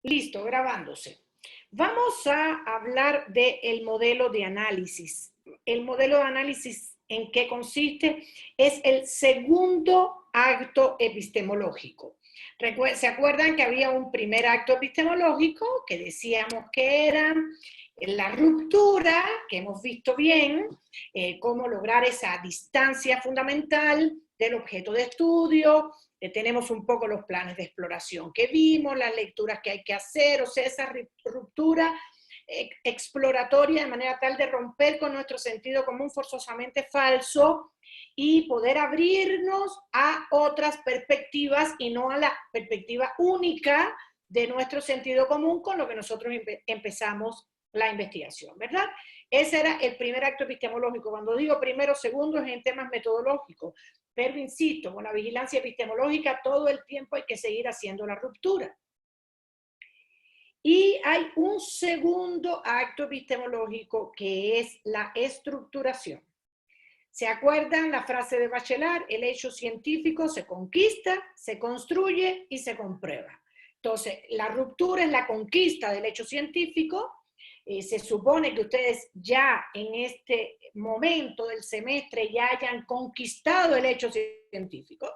Listo, grabándose. Vamos a hablar del modelo de análisis. El modelo de análisis, ¿en qué consiste? Es el segundo acto epistemológico. ¿Se acuerdan que había un primer acto epistemológico que decíamos que era la ruptura, que hemos visto bien, cómo lograr esa distancia fundamental del objeto de estudio? Tenemos un poco los planes de exploración que vimos, las lecturas que hay que hacer, o sea, esa ruptura exploratoria de manera tal de romper con nuestro sentido común forzosamente falso y poder abrirnos a otras perspectivas y no a la perspectiva única de nuestro sentido común con lo que nosotros empezamos la investigación, ¿verdad? Ese era el primer acto epistemológico. Cuando digo primero, segundo, es en temas metodológicos. Pero insisto, con la vigilancia epistemológica todo el tiempo hay que seguir haciendo la ruptura. Y hay un segundo acto epistemológico que es la estructuración. ¿Se acuerdan la frase de Bachelard? El hecho científico se conquista, se construye y se comprueba. Entonces, la ruptura es la conquista del hecho científico. Se supone que ustedes ya en este momento del semestre ya hayan conquistado el hecho científico.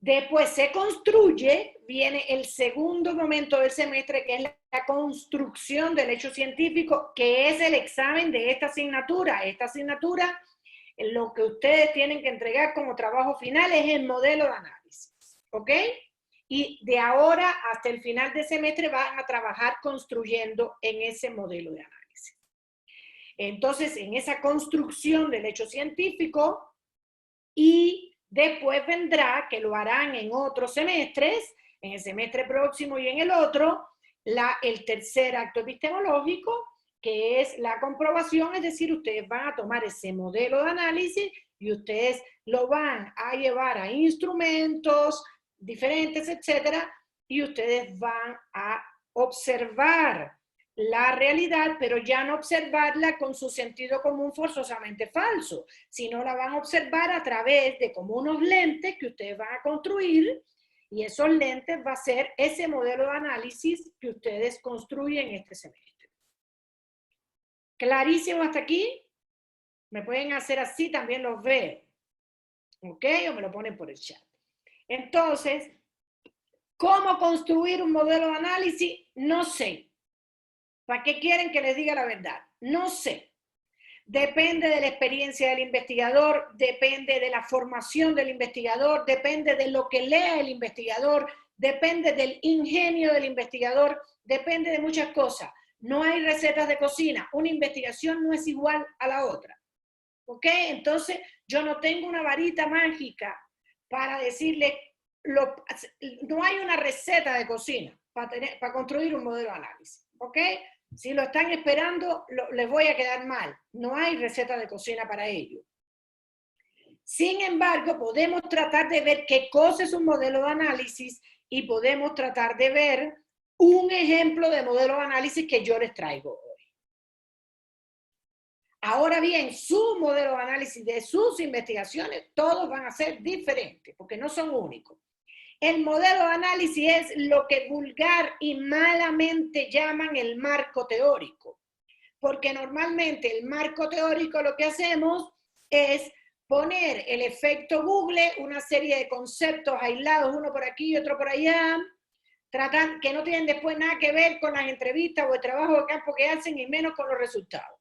Después se construye, viene el segundo momento del semestre, que es la construcción del hecho científico, que es el examen de esta asignatura. Esta asignatura, lo que ustedes tienen que entregar como trabajo final es el modelo de análisis, ¿ok? Y de ahora hasta el final del semestre van a trabajar construyendo en ese modelo de análisis. Entonces, en esa construcción del hecho científico, y después vendrá, que lo harán en otros semestres, en el semestre próximo y en el otro, el tercer acto epistemológico, que es la comprobación, es decir, ustedes van a tomar ese modelo de análisis y ustedes lo van a llevar a instrumentos diferentes, etcétera, y ustedes van a observar la realidad, pero ya no observarla con su sentido común forzosamente falso, sino la van a observar a través de como unos lentes que ustedes van a construir, y esos lentes va a ser ese modelo de análisis que ustedes construyen este semestre. ¿Clarísimo hasta aquí? Me pueden hacer así, también los veo. ¿Ok? O me lo ponen por el chat. Entonces, ¿cómo construir un modelo de análisis? No sé. ¿Para qué quieren que les diga la verdad? No sé. Depende de la experiencia del investigador, depende de la formación del investigador, depende de lo que lea el investigador, depende del ingenio del investigador, depende de muchas cosas. No hay recetas de cocina. Una investigación no es igual a la otra. ¿Ok? Entonces, yo no tengo una varita mágica para decirle, no hay una receta de cocina para construir un modelo de análisis. ¿Ok? Si lo están esperando, les voy a quedar mal. No hay receta de cocina para ello. Sin embargo, podemos tratar de ver qué cosa es un modelo de análisis y podemos tratar de ver un ejemplo de modelo de análisis que yo les traigo hoy. Ahora bien, su modelo de análisis de sus investigaciones, todos van a ser diferentes, porque no son únicos. El modelo de análisis es lo que vulgar y malamente llaman el marco teórico, porque normalmente el marco teórico lo que hacemos es poner el efecto Google, una serie de conceptos aislados, uno por aquí y otro por allá, tratan, que no tienen después nada que ver con las entrevistas o el trabajo de campo que hacen y menos con los resultados.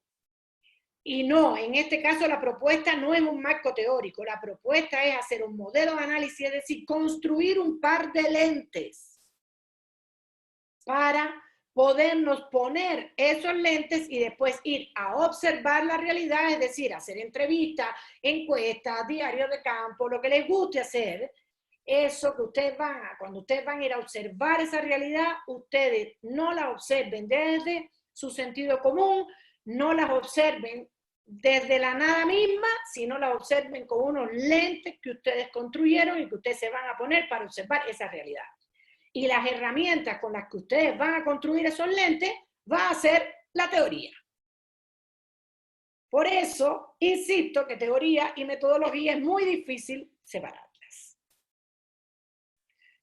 Y no, en este caso la propuesta no es un marco teórico, la propuesta es hacer un modelo de análisis, es decir, construir un par de lentes para podernos poner esos lentes y después ir a observar la realidad, es decir, hacer entrevistas, encuestas, diarios de campo, lo que les guste hacer. Eso que ustedes cuando ustedes van a ir a observar esa realidad, ustedes no la observen desde su sentido común, no las observen desde la nada misma, sino la observen con unos lentes que ustedes construyeron y que ustedes se van a poner para observar esa realidad. Y las herramientas con las que ustedes van a construir esos lentes va a ser la teoría. Por eso, insisto que teoría y metodología es muy difícil separarlas.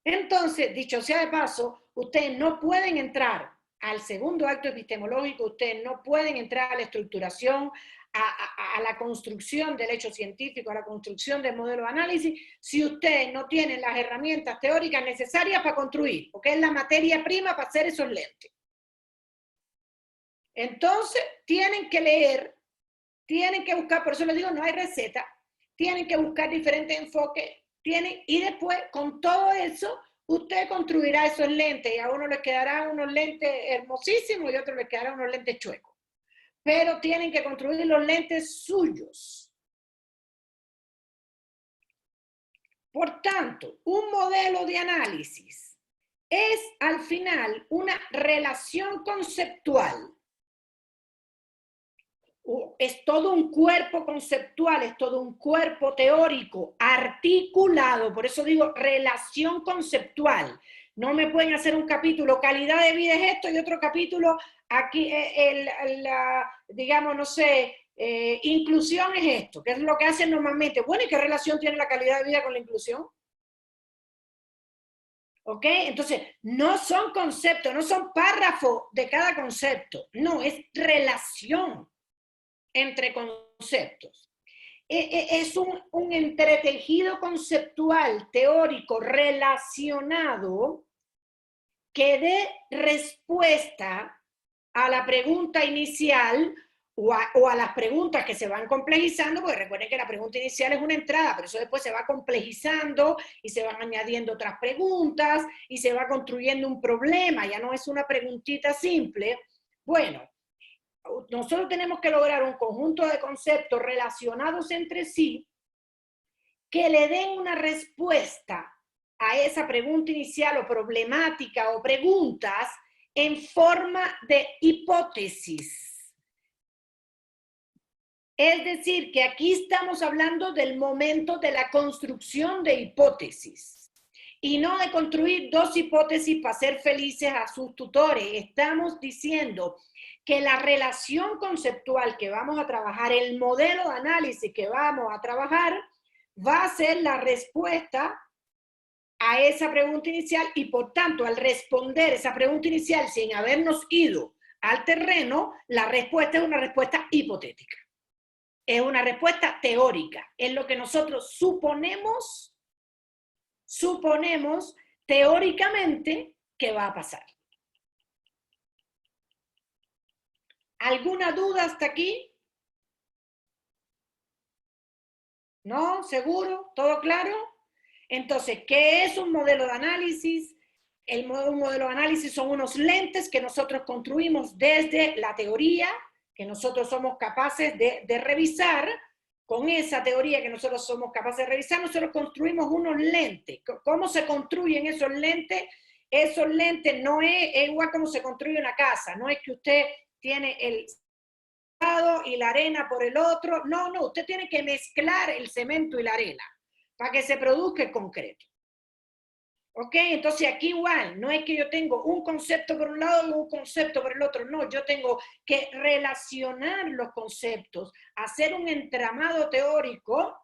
Entonces, dicho sea de paso, ustedes no pueden entrar al segundo acto epistemológico, ustedes no pueden entrar a la estructuración, a la construcción del hecho científico, a la construcción del modelo de análisis, si ustedes no tienen las herramientas teóricas necesarias para construir, porque es la materia prima para hacer esos lentes. Entonces, tienen que leer, tienen que buscar, por eso les digo, no hay receta, tienen que buscar diferentes enfoques, y después, con todo eso, usted construirá esos lentes, y a uno les quedarán unos lentes hermosísimos y a otros les quedarán unos lentes chuecos. Pero tienen que construir los lentes suyos. Por tanto, un modelo de análisis es al final una relación conceptual. Es todo un cuerpo conceptual, es todo un cuerpo teórico, articulado, por eso digo relación conceptual. No me pueden hacer un capítulo, calidad de vida es esto, y otro capítulo, aquí, digamos, no sé, inclusión es esto, que es lo que hacen normalmente. Bueno, ¿y qué relación tiene la calidad de vida con la inclusión? ¿Ok? Entonces, no son conceptos, no son párrafos de cada concepto, no, es relación entre conceptos. Es un entretejido conceptual, teórico, relacionado, que dé respuesta a la pregunta inicial o a las preguntas que se van complejizando, porque recuerden que la pregunta inicial es una entrada, pero eso después se va complejizando y se van añadiendo otras preguntas y se va construyendo un problema, ya no es una preguntita simple. Bueno, nosotros tenemos que lograr un conjunto de conceptos relacionados entre sí que le den una respuesta a esa pregunta inicial o problemática o preguntas en forma de hipótesis. Es decir, que aquí estamos hablando del momento de la construcción de hipótesis y no de construir dos hipótesis para ser felices a sus tutores. Estamos diciendo que la relación conceptual que vamos a trabajar, el modelo de análisis que vamos a trabajar, va a ser la respuesta a esa pregunta inicial y por tanto al responder esa pregunta inicial sin habernos ido al terreno, la respuesta es una respuesta hipotética. Es una respuesta teórica, es lo que nosotros suponemos teóricamente que va a pasar. ¿Alguna duda hasta aquí? ¿No? ¿Seguro? ¿Todo claro? Entonces, ¿qué es un modelo de análisis? Un modelo de análisis son unos lentes que nosotros construimos desde la teoría, que nosotros somos capaces de revisar. Con esa teoría que nosotros somos capaces de revisar, nosotros construimos unos lentes. ¿Cómo se construyen esos lentes? Esos lentes no es igual como se construye una casa, no es que usted tiene el lado y la arena por el otro, no, usted tiene que mezclar el cemento y la arena para que se produzca el concreto. ¿Ok? Entonces aquí igual, no es que yo tengo un concepto por un lado y un concepto por el otro, no, yo tengo que relacionar los conceptos, hacer un entramado teórico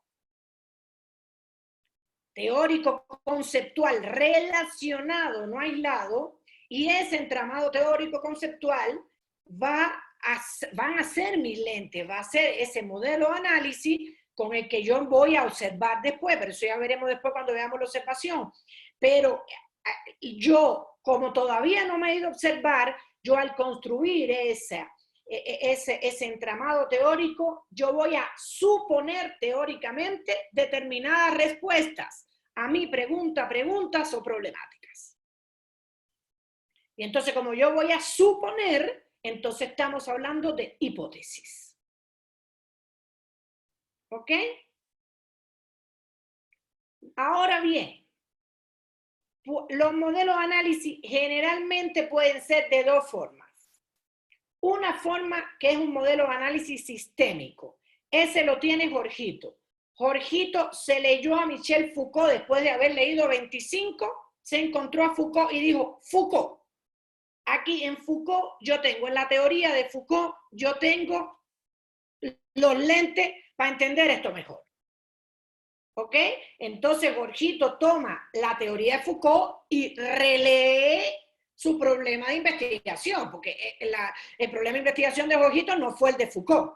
conceptual, relacionado, no aislado, y ese entramado teórico conceptual van a ser mis lentes, va a ser ese modelo de análisis con el que yo voy a observar después, pero eso ya veremos después cuando veamos la observación. Pero yo, como todavía no me he ido a observar, yo al construir ese entramado teórico, yo voy a suponer teóricamente determinadas respuestas a mi preguntas o problemáticas. Y entonces, como yo voy a suponer, entonces estamos hablando de hipótesis. ¿Ok? Ahora bien, los modelos de análisis generalmente pueden ser de dos formas. Una forma que es un modelo de análisis sistémico. Ese lo tiene Jorgito. Jorgito se leyó a Michel Foucault después de haber leído 25, se encontró a Foucault y dijo, Foucault. Aquí en Foucault yo tengo, en la teoría de Foucault, yo tengo los lentes para entender esto mejor. ¿Ok? Entonces Jorgito toma la teoría de Foucault y relee su problema de investigación, porque el problema de investigación de Jorgito no fue el de Foucault.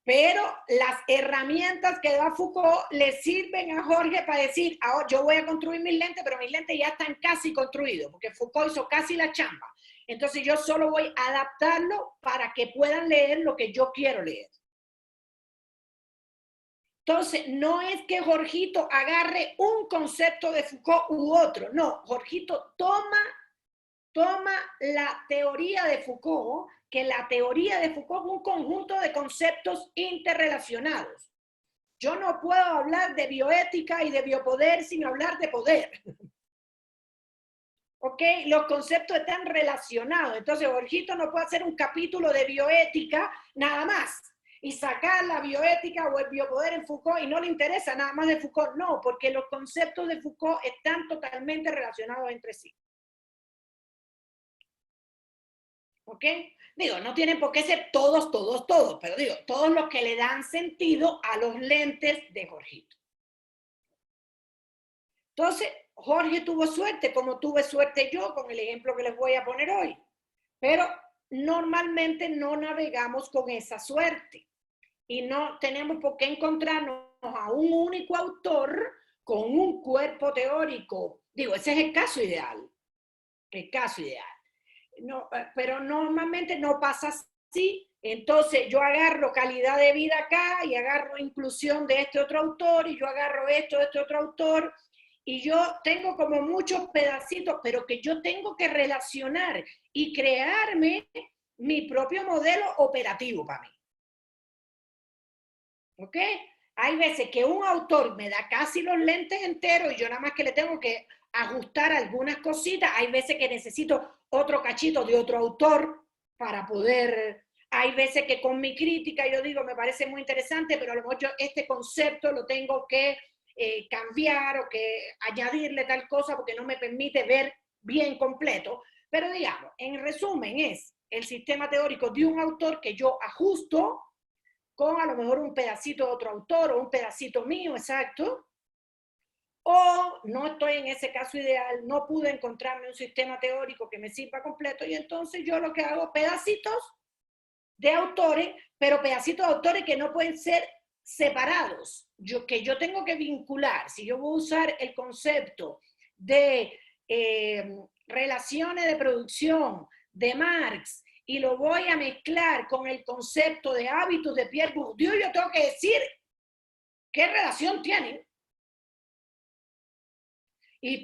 Pero las herramientas que da Foucault le sirven a Jorge para decir, ahora yo voy a construir mis lentes, pero mis lentes ya están casi construidos, porque Foucault hizo casi la chamba. Entonces yo solo voy a adaptarlo para que puedan leer lo que yo quiero leer. Entonces, no es que Jorgito agarre un concepto de Foucault u otro, no, Jorgito toma la teoría de Foucault, que la teoría de Foucault es un conjunto de conceptos interrelacionados. Yo no puedo hablar de bioética y de biopoder sin hablar de poder. ¿Ok? Los conceptos están relacionados. Entonces, Jorgito no puede hacer un capítulo de bioética nada más y sacar la bioética o el biopoder en Foucault y no le interesa nada más de Foucault. No, porque los conceptos de Foucault están totalmente relacionados entre sí. ¿Ok? Digo, no tienen por qué ser todos, pero digo, todos los que le dan sentido a los lentes de Jorgito. Entonces, Jorge tuvo suerte, como tuve suerte yo con el ejemplo que les voy a poner hoy. Pero normalmente no navegamos con esa suerte. Y no tenemos por qué encontrarnos a un único autor con un cuerpo teórico. Digo, ese es el caso ideal. El caso ideal. No, pero normalmente no pasa así. Entonces yo agarro calidad de vida acá y agarro inclusión de este otro autor y yo agarro esto de este otro autor y yo tengo como muchos pedacitos, pero que yo tengo que relacionar y crearme mi propio modelo operativo para mí. ¿Ok? Hay veces que un autor me da casi los lentes enteros y yo nada más que le tengo que ajustar algunas cositas. Hay veces que necesito otro cachito de otro autor para poder... Hay veces que con mi crítica yo digo, me parece muy interesante, pero a lo mejor yo este concepto lo tengo que cambiar o que añadirle tal cosa porque no me permite ver bien completo. Pero digamos, en resumen es el sistema teórico de un autor que yo ajusto con a lo mejor un pedacito de otro autor o un pedacito mío, exacto, o no estoy en ese caso ideal, no pude encontrarme un sistema teórico que me sirva completo y entonces yo lo que hago pedacitos de autores, pero pedacitos de autores que no pueden ser separados, que yo tengo que vincular. Si yo voy a usar el concepto de relaciones de producción de Marx y lo voy a mezclar con el concepto de hábitos de Pierre Bourdieu, yo tengo que decir qué relación tienen. Y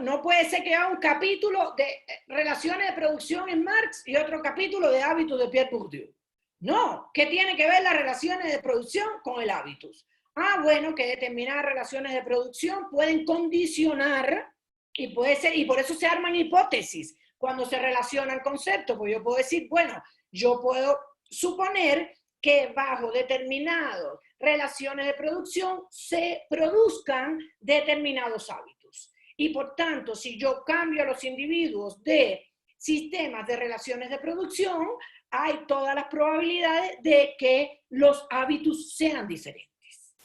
no puede ser que haga un capítulo de relaciones de producción en Marx y otro capítulo de hábitos de Pierre Bourdieu. No, ¿qué tiene que ver las relaciones de producción con el hábitus? Ah, bueno, que determinadas relaciones de producción pueden condicionar y puede ser, y por eso se arman hipótesis cuando se relacionan conceptos, pues yo puedo decir, bueno, yo puedo suponer que bajo determinadas relaciones de producción se produzcan determinados hábitos. Y por tanto, si yo cambio a los individuos de sistemas de relaciones de producción, hay todas las probabilidades de que los hábitos sean diferentes.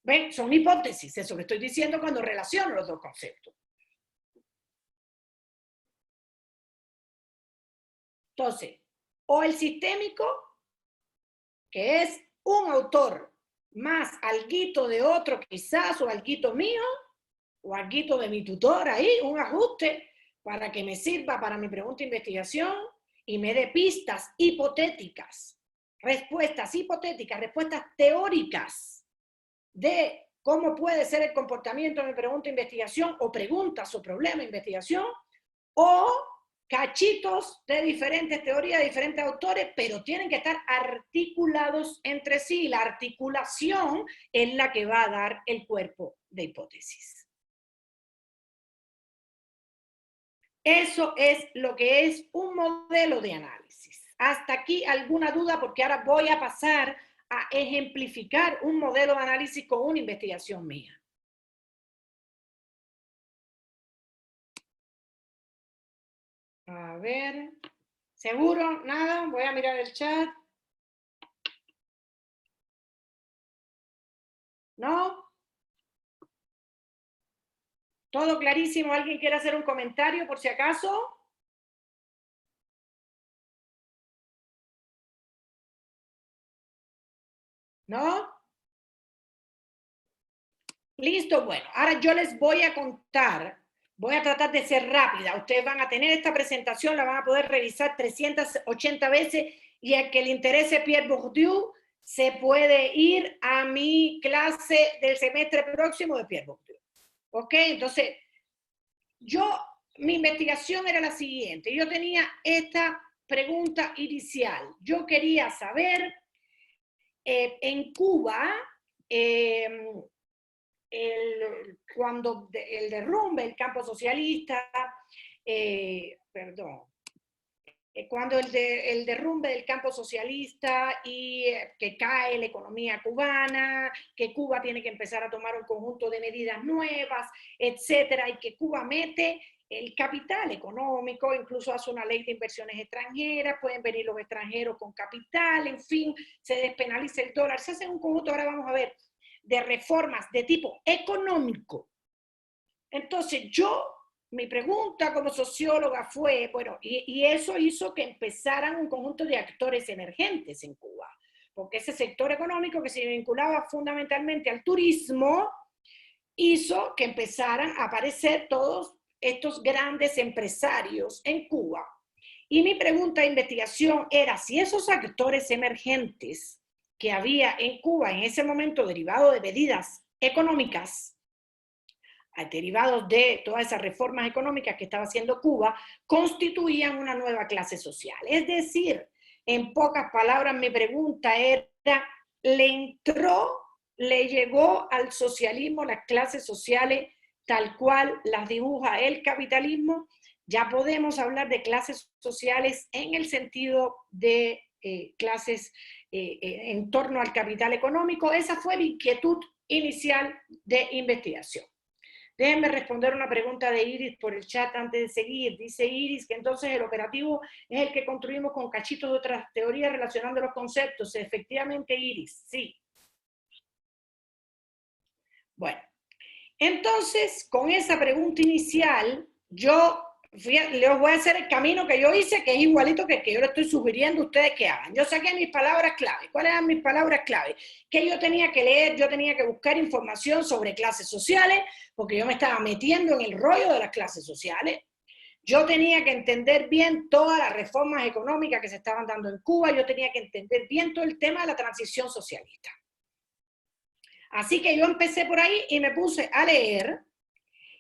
¿Ven? Son hipótesis, eso que estoy diciendo cuando relaciono los dos conceptos. Entonces, o el sistémico, que es un autor más alguito de otro quizás, o alguito mío, o alguito de mi tutor ahí, un ajuste para que me sirva para mi pregunta de investigación y me dé pistas hipotéticas, respuestas teóricas de cómo puede ser el comportamiento de mi pregunta de investigación o preguntas o problemas de investigación, o cachitos de diferentes teorías, de diferentes autores, pero tienen que estar articulados entre sí. La articulación es la que va a dar el cuerpo de hipótesis. Eso es lo que es un modelo de análisis. Hasta aquí alguna duda, porque ahora voy a pasar a ejemplificar un modelo de análisis con una investigación mía. A ver, ¿seguro? ¿Nada? Voy a mirar el chat. ¿No? ¿Todo clarísimo? ¿Alguien quiere hacer un comentario por si acaso? ¿No? Listo, bueno, ahora yo les voy a contar, voy a tratar de ser rápida, ustedes van a tener esta presentación, la van a poder revisar 380 veces y al que le interese Pierre Bourdieu se puede ir a mi clase del semestre próximo de Pierre Bourdieu. ¿Ok? Entonces, mi investigación era la siguiente, yo tenía esta pregunta inicial, yo quería saber en Cuba, cuando el derrumbe del campo socialista, cuando el derrumbe del campo socialista y que cae la economía cubana, que Cuba tiene que empezar a tomar un conjunto de medidas nuevas, etcétera, y que Cuba mete el capital económico, incluso hace una ley de inversiones extranjeras, pueden venir los extranjeros con capital, en fin, se despenaliza el dólar, se hace un conjunto, ahora vamos a ver, de reformas de tipo económico. Entonces mi pregunta como socióloga fue, bueno, y eso hizo que empezaran un conjunto de actores emergentes en Cuba, porque ese sector económico que se vinculaba fundamentalmente al turismo hizo que empezaran a aparecer todos estos grandes empresarios en Cuba. Y mi pregunta de investigación era si esos actores emergentes que había en Cuba en ese momento derivados de medidas económicas, derivados de todas esas reformas económicas que estaba haciendo Cuba, constituían una nueva clase social. Es decir, en pocas palabras, mi pregunta era, ¿le llegó al socialismo las clases sociales tal cual las dibuja el capitalismo? Ya podemos hablar de clases sociales en el sentido de clases en torno al capital económico. Esa fue mi inquietud inicial de investigación. Déjenme responder una pregunta de Iris por el chat antes de seguir. Dice Iris que entonces el operativo es el que construimos con cachitos de otras teorías relacionando los conceptos. Efectivamente, Iris, sí. Bueno, entonces, con esa pregunta inicial, les voy a hacer el camino que yo hice, que es igualito que el que yo le estoy sugiriendo a ustedes que hagan. Yo saqué mis palabras clave. ¿Cuáles eran mis palabras clave? Que yo tenía que leer, yo tenía que buscar información sobre clases sociales, porque yo me estaba metiendo en el rollo de las clases sociales. Yo tenía que entender bien todas las reformas económicas que se estaban dando en Cuba, yo tenía que entender bien todo el tema de la transición socialista. Así que yo empecé por ahí y me puse a leer.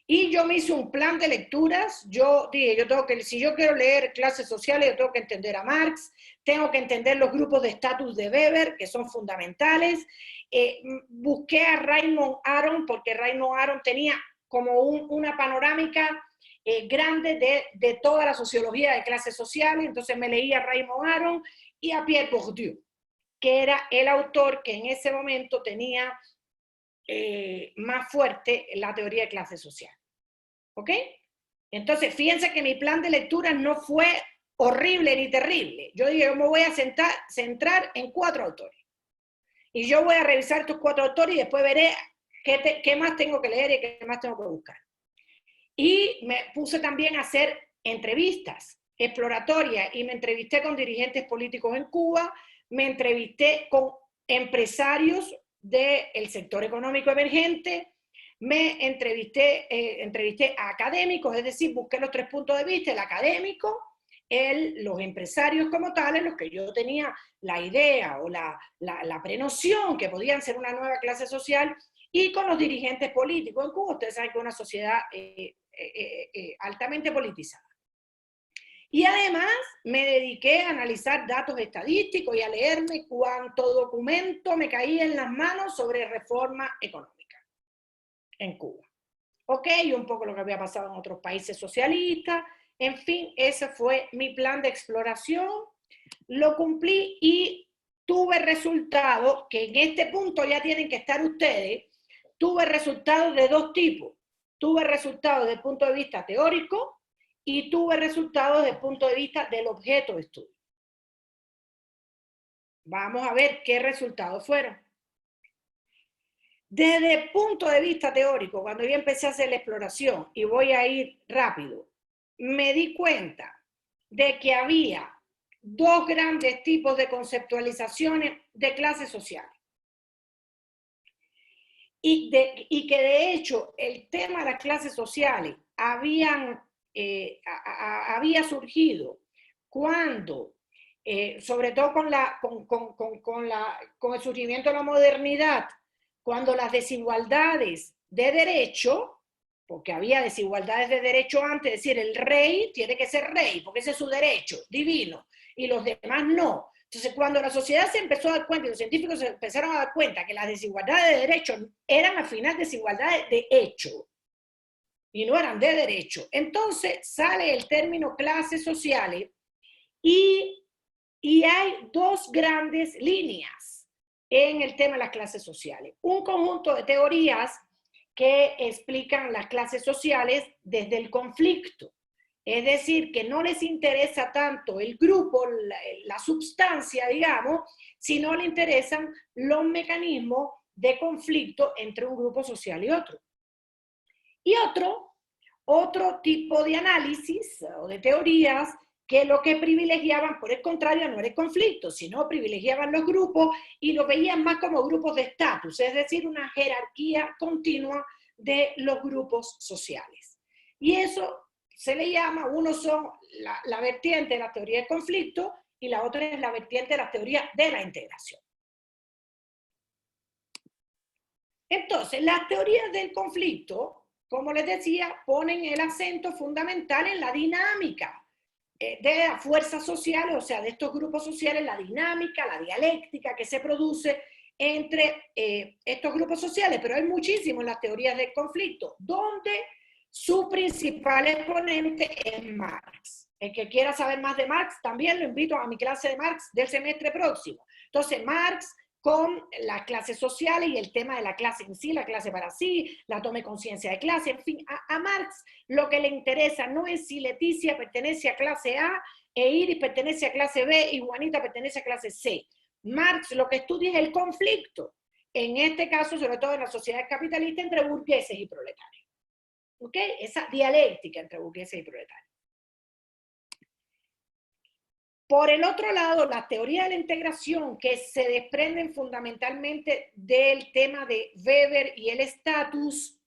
Y yo me hice un plan de lecturas. Yo dije, si yo quiero leer clases sociales, yo tengo que entender a Marx, tengo que entender los grupos de estatus de Weber, que son fundamentales. Busqué a Raymond Aron, porque Raymond Aron tenía como una panorámica grande de toda la sociología de clases sociales. Entonces me leí a Raymond Aron y a Pierre Bourdieu, que era el autor que en ese momento tenía más fuerte la teoría de clase social. ¿Ok? Entonces, fíjense que mi plan de lectura no fue horrible ni terrible. Yo dije, yo me voy a centrar en 4 autores. Y yo voy a revisar estos 4 autores y después veré qué más tengo que leer y qué más tengo que buscar. Y me puse también a hacer entrevistas exploratorias y me entrevisté con dirigentes políticos en Cuba, me entrevisté con empresarios del sector económico emergente, me entrevisté a académicos, es decir, busqué los 3 puntos de vista, el académico, los empresarios como tales, los que yo tenía la idea o la prenoción que podían ser una nueva clase social, y con los dirigentes políticos en Cuba. Ustedes saben que es una sociedad altamente politizada. Y además me dediqué a analizar datos estadísticos y a leerme cuánto documento me caía en las manos sobre reforma económica en Cuba. Ok, y un poco lo que había pasado en otros países socialistas. En fin, ese fue mi plan de exploración. Lo cumplí y tuve resultados que en este punto ya tienen que estar ustedes. Tuve resultados de 2 tipos. Tuve resultados desde el punto de vista teórico y tuve resultados desde el punto de vista del objeto de estudio. Vamos a ver qué resultados fueron. Desde el punto de vista teórico, cuando yo empecé a hacer la exploración, y voy a ir rápido, me di cuenta de que había dos grandes tipos de conceptualizaciones de clases sociales. Y que de hecho el tema de las clases sociales había surgido cuando, sobre todo con el surgimiento de la modernidad, cuando las desigualdades de derecho, porque había desigualdades de derecho antes, es decir, el rey tiene que ser rey, porque ese es su derecho divino, y los demás no. Entonces, cuando la sociedad se empezó a dar cuenta, y los científicos se empezaron a dar cuenta que las desigualdades de derecho eran al final desigualdades de hecho, y no eran de derecho, entonces sale el término clases sociales, y hay dos grandes líneas en el tema de las clases sociales. Un conjunto de teorías que explican las clases sociales desde el conflicto. Es decir, que no les interesa tanto el grupo, la substancia, digamos, sino le interesan los mecanismos de conflicto entre un grupo social y otro. Y otro tipo de análisis o de teorías que lo que privilegiaban, por el contrario, no era el conflicto, sino privilegiaban los grupos y lo veían más como grupos de estatus, es decir, una jerarquía continua de los grupos sociales. Y eso se le llama, uno son la vertiente de la teoría del conflicto y la otra es la vertiente de la teoría de la integración. Entonces, las teorías del conflicto, como les decía, ponen el acento fundamental en la dinámica de las fuerzas sociales, o sea, de estos grupos sociales, la dinámica, la dialéctica que se produce entre estos grupos sociales, pero hay muchísimo en las teorías del conflicto, donde su principal exponente es Marx. El que quiera saber más de Marx, también lo invito a mi clase de Marx del semestre próximo. Entonces, Marx con las clases sociales y el tema de la clase en sí, la clase para sí, la toma de conciencia de clase, en fin, a Marx lo que le interesa no es si Leticia pertenece a clase A, e Iris pertenece a clase B y Juanita pertenece a clase C. Marx lo que estudia es el conflicto, en este caso, sobre todo en la sociedad capitalista, entre burgueses y proletarios. ¿Ok? Esa dialéctica entre burgueses y proletarios. Por el otro lado, la teoría de la integración, que se desprenden fundamentalmente del tema de Weber y el estatus,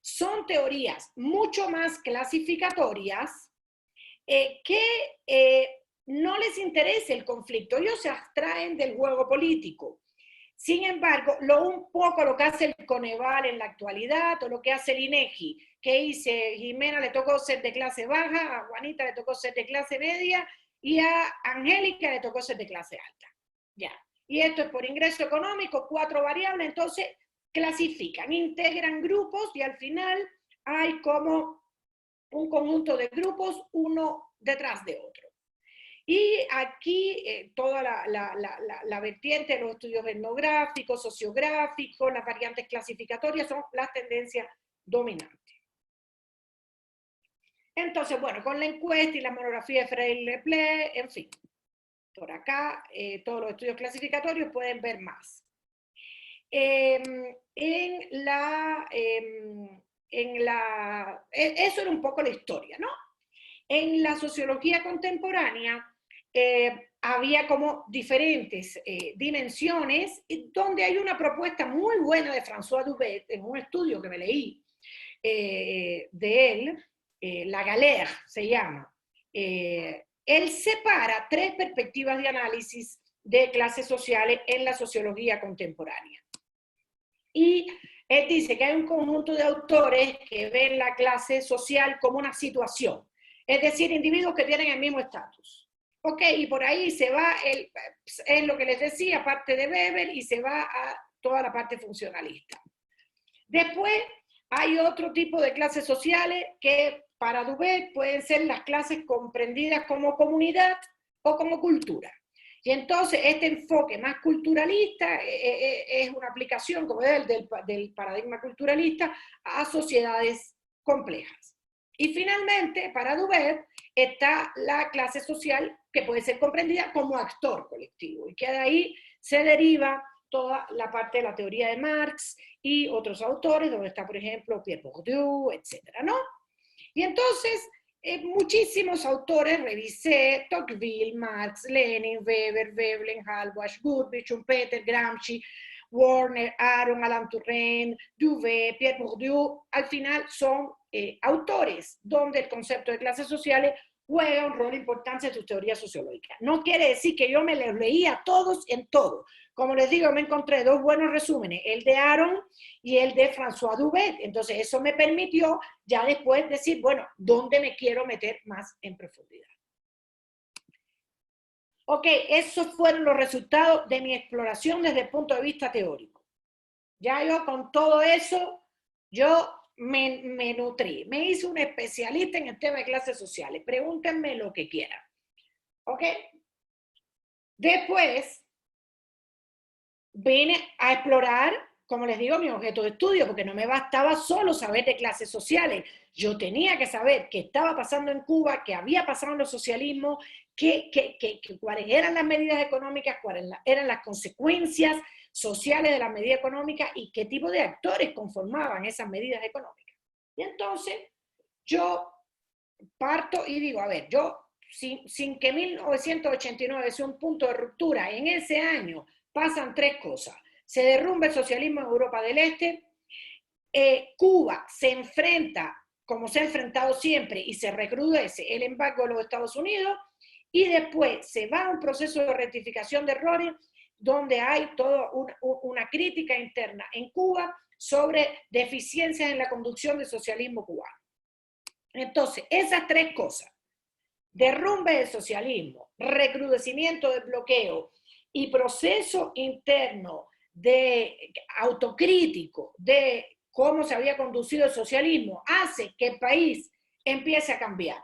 son teorías mucho más clasificatorias que no les interesa el conflicto. Ellos se abstraen del juego político. Sin embargo, un poco lo que hace el Coneval en la actualidad, o lo que hace el INEGI, que dice, Jimena le tocó ser de clase baja, a Juanita le tocó ser de clase media, y a Angélica le tocó ser de clase alta. Ya. Y esto es por ingreso económico, 4 variables, entonces clasifican, integran grupos y al final hay como un conjunto de grupos, uno detrás de otro. Y aquí toda la vertiente de los estudios etnográficos, sociográficos, las variantes clasificatorias son las tendencias dominantes. Entonces, bueno, con la encuesta y la monografía de Freire-Lepler, en fin, por acá todos los estudios clasificatorios pueden ver más. Eso era un poco la historia, ¿no? En la sociología contemporánea había como diferentes dimensiones, donde hay una propuesta muy buena de François Dubet, en un estudio que me leí de él, La Galère se llama. Él separa 3 perspectivas de análisis de clases sociales en la sociología contemporánea. Y él dice que hay un conjunto de autores que ven la clase social como una situación, es decir, individuos que tienen el mismo estatus. Ok, y por ahí se va, es lo que les decía, parte de Weber, y se va a toda la parte funcionalista. Después hay otro tipo de clases sociales que para Dubet pueden ser las clases comprendidas como comunidad o como cultura. Y entonces este enfoque más culturalista es una aplicación, como es del paradigma culturalista, a sociedades complejas. Y finalmente, para Dubet, está la clase social que puede ser comprendida como actor colectivo, y que de ahí se deriva toda la parte de la teoría de Marx y otros autores, donde está, por ejemplo, Pierre Bourdieu, etcétera, ¿no? Y entonces, muchísimos autores revisé: Tocqueville, Marx, Lenin, Weber, Veblen, Halbach, Goodrich, Schumpeter, Gramsci, Warner, Aron, Alain Touraine, Duvet, Pierre Bourdieu. Al final son autores donde el concepto de clases sociales juega un rol importante en su teoría sociológica. No quiere decir que yo me los leía todos en todo. Como les digo, me encontré dos buenos resúmenes, el de Aron y el de François Duvet. Entonces eso me permitió ya después decir, bueno, ¿dónde me quiero meter más en profundidad? Ok, esos fueron los resultados de mi exploración desde el punto de vista teórico. Ya yo con todo eso, yo me nutrí. Me hice un especialista en el tema de clases sociales. Pregúntenme lo que quieran. ¿Ok? Después, vine a explorar, como les digo, mi objeto de estudio, porque no me bastaba solo saber de clases sociales. Yo tenía que saber qué estaba pasando en Cuba, qué había pasado en los socialismos, cuáles eran las medidas económicas, cuáles eran las consecuencias sociales de las medidas económicas y qué tipo de actores conformaban esas medidas económicas. Y entonces yo parto y digo, a ver, yo, sin que 1989 sea un punto de ruptura, en ese año pasan tres cosas. Se derrumba el socialismo en Europa del Este, Cuba se enfrenta, como se ha enfrentado siempre, y se recrudece el embargo de los Estados Unidos, y después se va a un proceso de rectificación de errores, donde hay toda una crítica interna en Cuba sobre deficiencias en la conducción del socialismo cubano. Entonces, esas tres cosas, derrumbe del socialismo, recrudecimiento del bloqueo y proceso interno de autocrítico de cómo se había conducido el socialismo, hace que el país empiece a cambiar.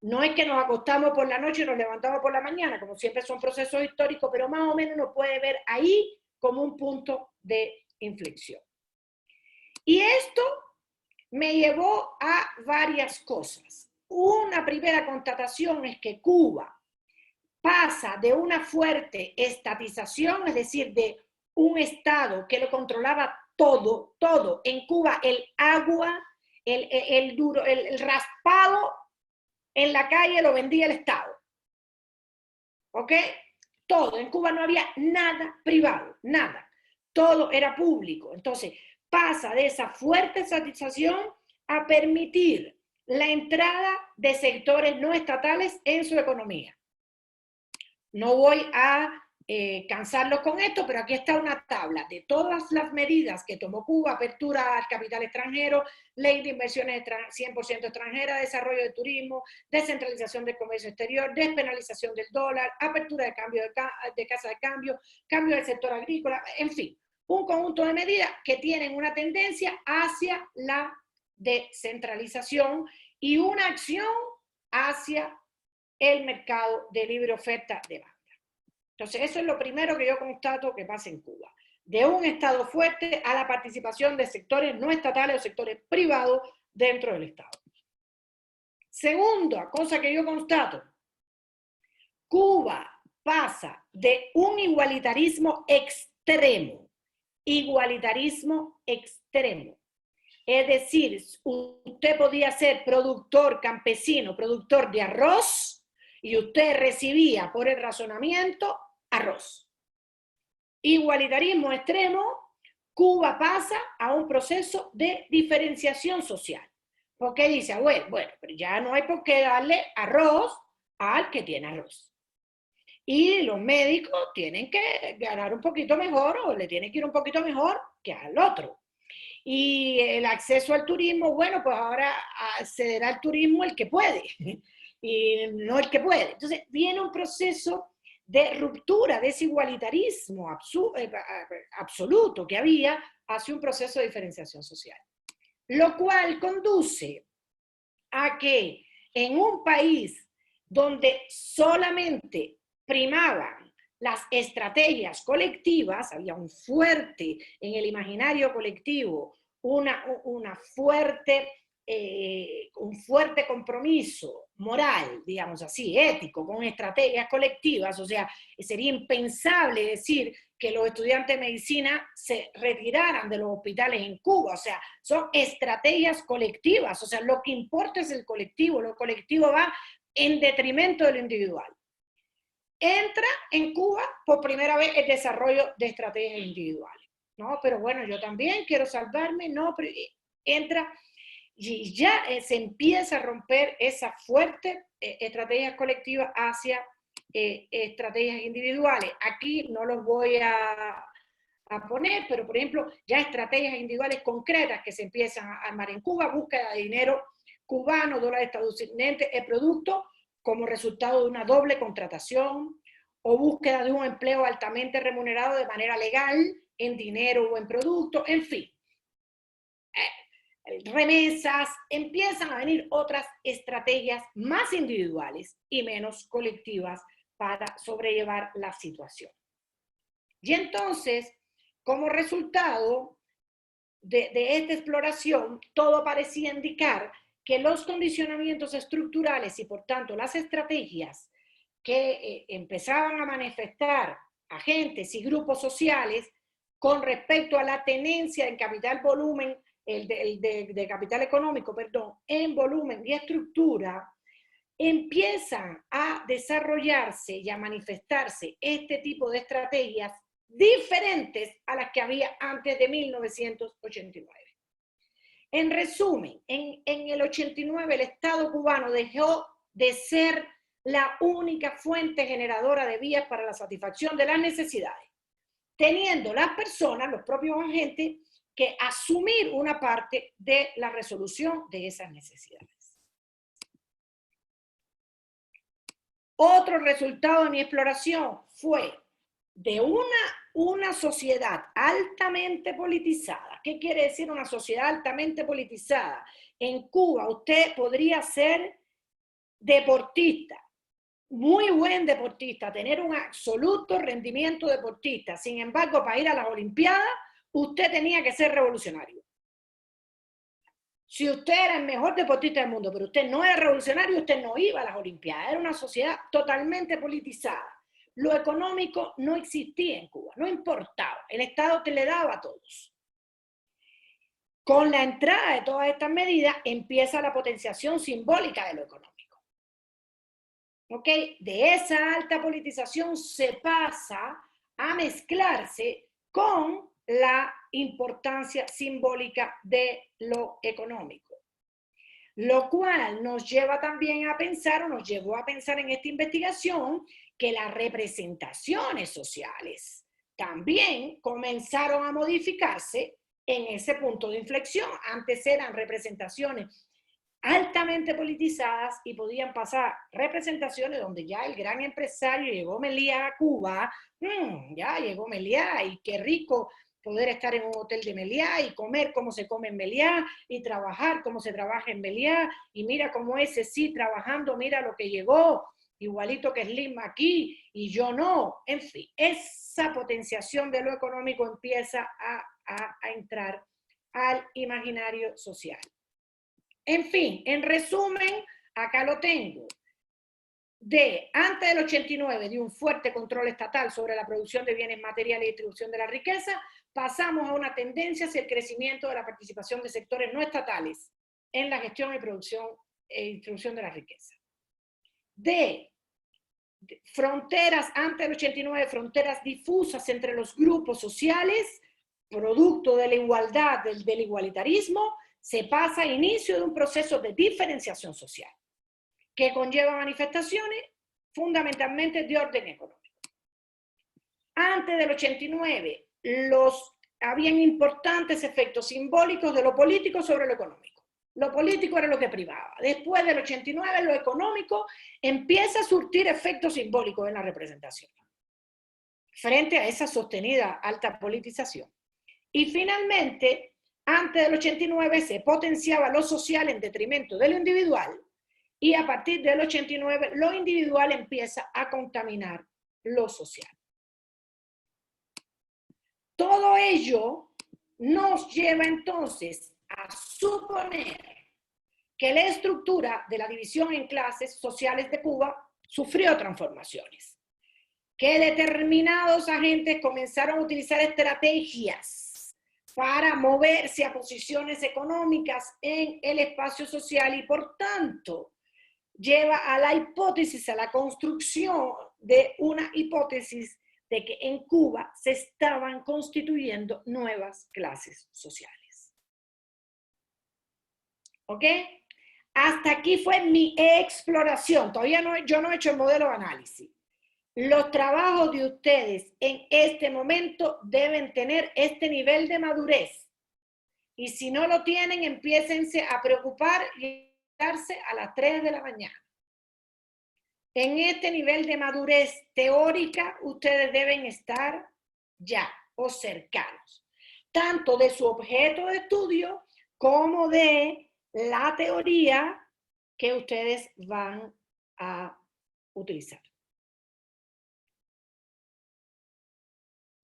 No es que nos acostamos por la noche y nos levantamos por la mañana, como siempre son procesos históricos, pero más o menos uno puede ver ahí como un punto de inflexión. Y esto me llevó a varias cosas. Una primera constatación es que Cuba pasa de una fuerte estatización, es decir, de un Estado que lo controlaba todo, todo. En Cuba el agua, el raspado en la calle lo vendía el Estado. ¿Ok? Todo. En Cuba no había nada privado, nada. Todo era público. Entonces, pasa de esa fuerte estatización a permitir la entrada de sectores no estatales en su economía. No voy a cansarlos con esto, pero aquí está una tabla de todas las medidas que tomó Cuba: apertura al capital extranjero, ley de inversiones 100% extranjera, desarrollo del turismo, descentralización del comercio exterior, despenalización del dólar, apertura de cambio de casa de cambio, cambio del sector agrícola, en fin, un conjunto de medidas que tienen una tendencia hacia la descentralización y una acción hacia el mercado de libre oferta de banda. Entonces, eso es lo primero que yo constato que pasa en Cuba. De un Estado fuerte a la participación de sectores no estatales o sectores privados dentro del Estado. Segunda cosa que yo constato: Cuba pasa de un igualitarismo extremo. Igualitarismo extremo. Es decir, usted podía ser productor campesino, productor de arroz, y usted recibía por el razonamiento arroz. Igualitarismo extremo, Cuba pasa a un proceso de diferenciación social. Porque dice, bueno, pero ya no hay por qué darle arroz al que tiene arroz. Y los médicos tienen que ganar un poquito mejor, o le tienen que ir un poquito mejor que al otro. Y el acceso al turismo, bueno, pues ahora accederá al turismo el que puede, y no el que puede. Entonces viene un proceso de ruptura, de ese igualitarismo absoluto que había hacia un proceso de diferenciación social. Lo cual conduce a que en un país donde solamente primaban las estrategias colectivas, había un fuerte, en el imaginario colectivo, una fuerte un fuerte compromiso moral, digamos así, ético, con estrategias colectivas. O sea, sería impensable decir que los estudiantes de medicina se retiraran de los hospitales en Cuba. O sea, son estrategias colectivas. O sea, lo que importa es el colectivo. Lo colectivo va en detrimento de lo individual. Entra en Cuba por primera vez el desarrollo de estrategias individuales. No, pero bueno, yo también quiero salvarme. No, pero entra y ya se empieza a romper esa fuerte estrategia colectiva hacia estrategias individuales. Aquí no los voy a poner, pero por ejemplo, ya estrategias individuales concretas que se empiezan a armar en Cuba, búsqueda de dinero cubano, dólares estadounidenses, el producto como resultado de una doble contratación o búsqueda de un empleo altamente remunerado de manera legal, en dinero o en producto, en fin. Remesas, empiezan a venir otras estrategias más individuales y menos colectivas para sobrellevar la situación. Y entonces, como resultado de esta exploración, todo parecía indicar que los condicionamientos estructurales y por tanto las estrategias que empezaban a manifestar agentes y grupos sociales con respecto a la tenencia en capital volumen, de capital económico, perdón, en volumen y estructura, empiezan a desarrollarse y a manifestarse este tipo de estrategias diferentes a las que había antes de 1989. En resumen, en el 89 el Estado cubano dejó de ser la única fuente generadora de vías para la satisfacción de las necesidades, teniendo las personas, los propios agentes, que asumir una parte de la resolución de esas necesidades. Otro resultado de mi exploración fue de una sociedad altamente politizada. ¿Qué quiere decir una sociedad altamente politizada? En Cuba usted podría ser deportista, muy buen deportista, tener un absoluto rendimiento deportista. Sin embargo, para ir a las Olimpiadas, usted tenía que ser revolucionario. Si usted era el mejor deportista del mundo, pero usted no era revolucionario, usted no iba a las Olimpiadas. Era una sociedad totalmente politizada. Lo económico no existía en Cuba, no importaba. El Estado te le daba a todos. Con la entrada de todas estas medidas empieza la potenciación simbólica de lo económico. ¿Ok? De esa alta politización se pasa a mezclarse con la importancia simbólica de lo económico. Lo cual nos lleva también a pensar, o nos llevó a pensar en esta investigación, que las representaciones sociales también comenzaron a modificarse en ese punto de inflexión. Antes eran representaciones altamente politizadas y podían pasar representaciones donde ya el gran empresario llegó Meliá a Cuba, ya llegó Meliá y qué rico poder estar en un hotel de Meliá y comer como se come en Meliá y trabajar como se trabaja en Meliá y mira cómo ese sí trabajando, mira lo que llegó, igualito que Slim aquí y yo no. En fin, esa potenciación de lo económico empieza a entrar al imaginario social. En fin, en resumen, acá lo tengo. Antes del 89, de un fuerte control estatal sobre la producción de bienes materiales y distribución de la riqueza, pasamos a una tendencia hacia el crecimiento de la participación de sectores no estatales en la gestión y producción e distribución de la riqueza. De fronteras, antes del 89, fronteras difusas entre los grupos sociales, producto de la igualdad, del igualitarismo, se pasa a inicio de un proceso de diferenciación social que conlleva manifestaciones fundamentalmente de orden económico. Antes del 89, habían importantes efectos simbólicos de lo político sobre lo económico. Lo político era lo que privaba. Después del 89, lo económico empieza a surtir efectos simbólicos en la representación, frente a esa sostenida alta politización. Y finalmente, antes del 89 se potenciaba lo social en detrimento de lo individual, y a partir del 89 lo individual empieza a contaminar lo social. Todo ello nos lleva entonces a suponer que la estructura de la división en clases sociales de Cuba sufrió transformaciones, que determinados agentes comenzaron a utilizar estrategias para moverse a posiciones económicas en el espacio social y por tanto lleva a la hipótesis, a la construcción de una hipótesis de que en Cuba se estaban constituyendo nuevas clases sociales. ¿Ok? Hasta aquí fue mi exploración. Todavía yo no he hecho el modelo de análisis. Los trabajos de ustedes en este momento deben tener este nivel de madurez. Y si no lo tienen, empiécense a preocupar y darse a las 3 de la mañana. En este nivel de madurez teórica, ustedes deben estar ya o cercanos, tanto de su objeto de estudio como de la teoría que ustedes van a utilizar.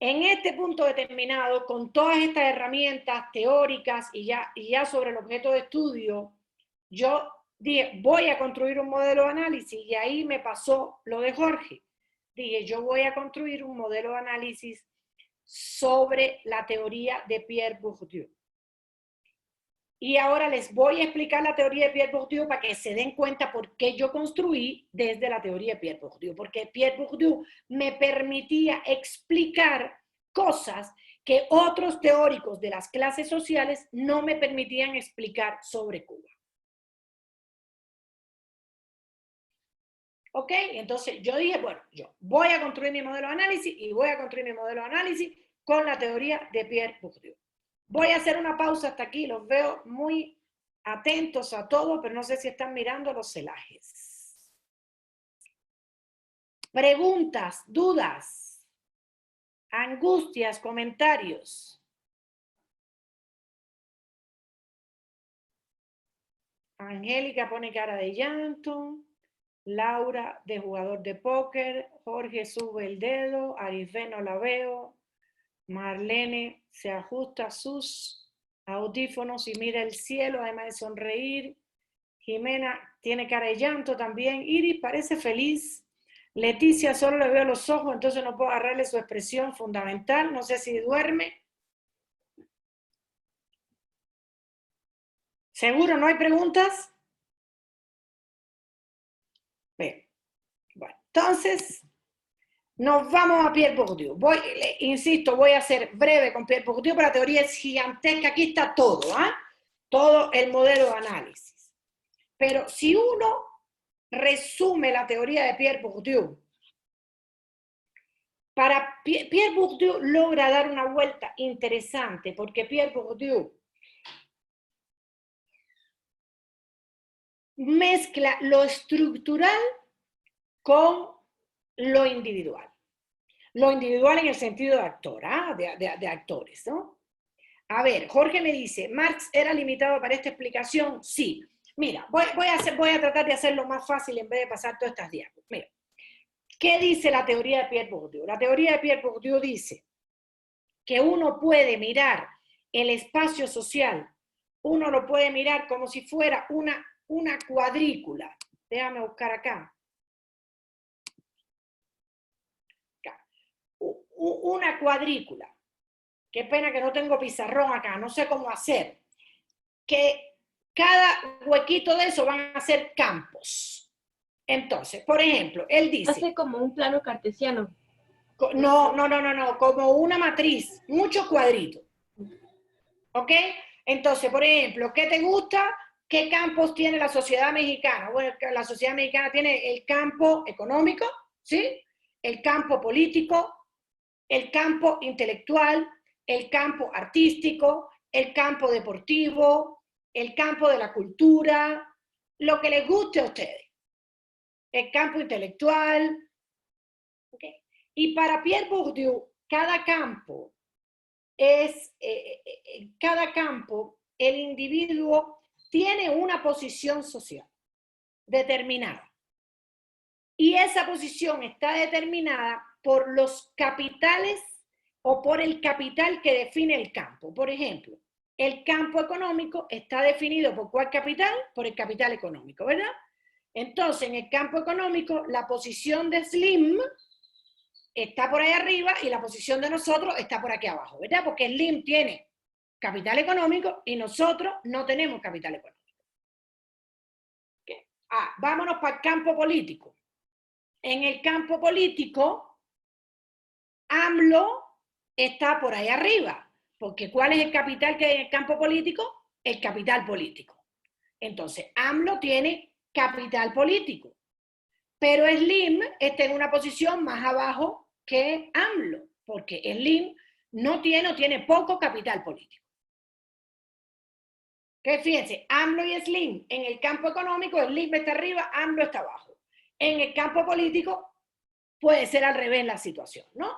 En este punto determinado, con todas estas herramientas teóricas y ya sobre el objeto de estudio, yo dije, voy a construir un modelo de análisis y ahí me pasó lo de Jorge. Dije, yo voy a construir un modelo de análisis sobre la teoría de Pierre Bourdieu. Y ahora les voy a explicar la teoría de Pierre Bourdieu para que se den cuenta por qué yo construí desde la teoría de Pierre Bourdieu. Porque Pierre Bourdieu me permitía explicar cosas que otros teóricos de las clases sociales no me permitían explicar sobre Cuba. ¿Ok? Entonces yo dije, bueno, yo voy a construir mi modelo de análisis y voy a construir mi modelo de análisis con la teoría de Pierre Bourdieu. Voy a hacer una pausa hasta aquí, los veo muy atentos a todo, pero no sé si están mirando los celajes. Preguntas, dudas, angustias, comentarios. Angélica pone cara de llanto. Laura, de jugador de póker. Jorge sube el dedo. Arisbe no la veo. Marlene se ajusta sus audífonos y mira el cielo, además de sonreír. Jimena tiene cara de llanto también. Iris parece feliz. Leticia solo le veo los ojos, entonces no puedo agarrarle su expresión fundamental. No sé si duerme. ¿Seguro no hay preguntas? Bien. Bueno, entonces nos vamos a Pierre Bourdieu. Insisto, voy a ser breve con Pierre Bourdieu, pero la teoría es gigantesca. Aquí está todo, ¿eh? Todo el modelo de análisis. Pero si uno resume la teoría de Pierre Bourdieu, Pierre Bourdieu logra dar una vuelta interesante, porque Pierre Bourdieu mezcla lo estructural con lo individual. Lo individual en el sentido de actor, de actores, ¿no? A ver, Jorge me dice, ¿Marx era limitado para esta explicación? Sí. Mira, voy a tratar de hacerlo más fácil en vez de pasar todas estas diapositivas. Mira, ¿qué dice la teoría de Pierre Bourdieu? La teoría de Pierre Bourdieu dice que uno puede mirar el espacio social, uno lo puede mirar como si fuera una cuadrícula. Déjame buscar acá. Una cuadrícula. Qué pena que no tengo pizarrón acá, no sé cómo hacer. Que cada huequito de eso van a ser campos. Entonces, por ejemplo, él dice... Hace como un plano cartesiano. No, como una matriz, muchos cuadritos. ¿Ok? Entonces, por ejemplo, ¿qué te gusta? ¿Qué campos tiene la sociedad mexicana? Bueno, la sociedad mexicana tiene el campo económico, ¿sí? El campo político, el campo intelectual, el campo artístico, el campo deportivo, el campo de la cultura, lo que les guste a ustedes. El campo intelectual. ¿Okay? Y para Pierre Bourdieu, cada campo, el individuo tiene una posición social determinada. Y esa posición está determinada por los capitales o por el capital que define el campo. Por ejemplo, el campo económico está definido por ¿cuál capital? Por el capital económico, ¿verdad? Entonces, en el campo económico, la posición de Slim está por ahí arriba y la posición de nosotros está por aquí abajo, ¿verdad? Porque Slim tiene capital económico y nosotros no tenemos capital económico. ¿Okay? Vámonos para el campo político. En el campo político, AMLO está por ahí arriba, porque ¿cuál es el capital que hay en el campo político? El capital político. Entonces, AMLO tiene capital político, pero Slim está en una posición más abajo que AMLO, porque Slim no tiene poco capital político. Que fíjense, AMLO y Slim en el campo económico, Slim está arriba, AMLO está abajo. En el campo político puede ser al revés la situación, ¿no?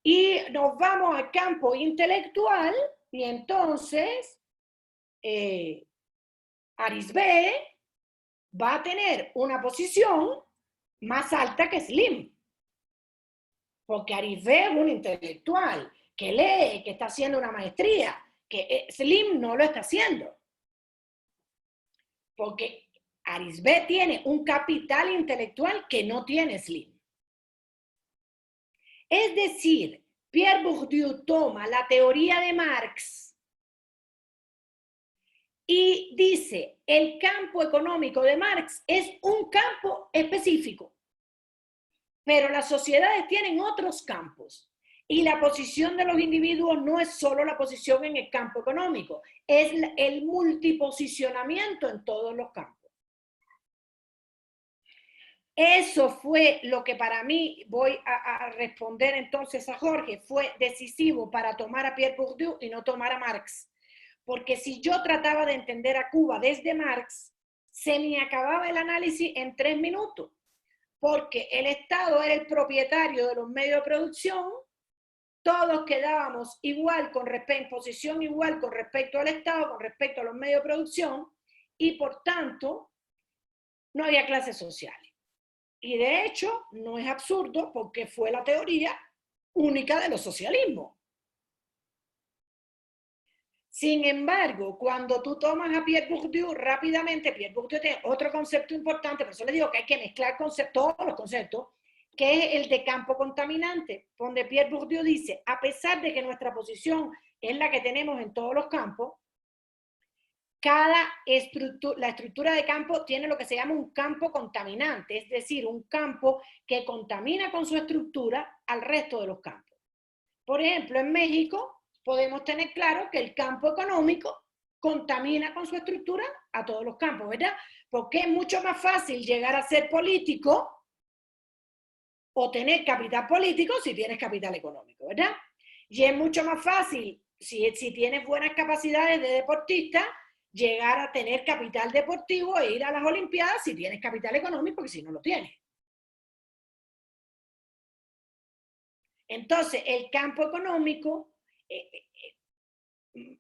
Y nos vamos al campo intelectual y entonces Arisbe va a tener una posición más alta que Slim. Porque Arisbe es un intelectual que lee, que está haciendo una maestría, que Slim no lo está haciendo. Porque Arisbe tiene un capital intelectual que no tiene Slim. Es decir, Pierre Bourdieu toma la teoría de Marx y dice, el campo económico de Marx es un campo específico, pero las sociedades tienen otros campos. Y la posición de los individuos no es solo la posición en el campo económico, es el multiposicionamiento en todos los campos. Eso fue lo que para mí, voy a responder entonces a Jorge, fue decisivo para tomar a Pierre Bourdieu y no tomar a Marx. Porque si yo trataba de entender a Cuba desde Marx, se me acababa el análisis en 3 minutos. Porque el Estado era el propietario de los medios de producción, todos quedábamos igual en posición igual con respecto al Estado, con respecto a los medios de producción, y por tanto, no había clases sociales. Y de hecho, no es absurdo porque fue la teoría única de los socialismos. Sin embargo, cuando tú tomas a Pierre Bourdieu, rápidamente, Pierre Bourdieu tiene otro concepto importante, por eso le digo que hay que mezclar todos los conceptos, que es el de campo contaminante, donde Pierre Bourdieu dice, a pesar de que nuestra posición es la que tenemos en todos los campos, la estructura de campo tiene lo que se llama un campo contaminante, es decir, un campo que contamina con su estructura al resto de los campos. Por ejemplo, en México podemos tener claro que el campo económico contamina con su estructura a todos los campos, ¿verdad? Porque es mucho más fácil llegar a ser político o tener capital político si tienes capital económico, ¿verdad? Y es mucho más fácil, si tienes buenas capacidades de deportista, llegar a tener capital deportivo e ir a las Olimpiadas si tienes capital económico, porque si no lo tienes. Entonces, el campo económico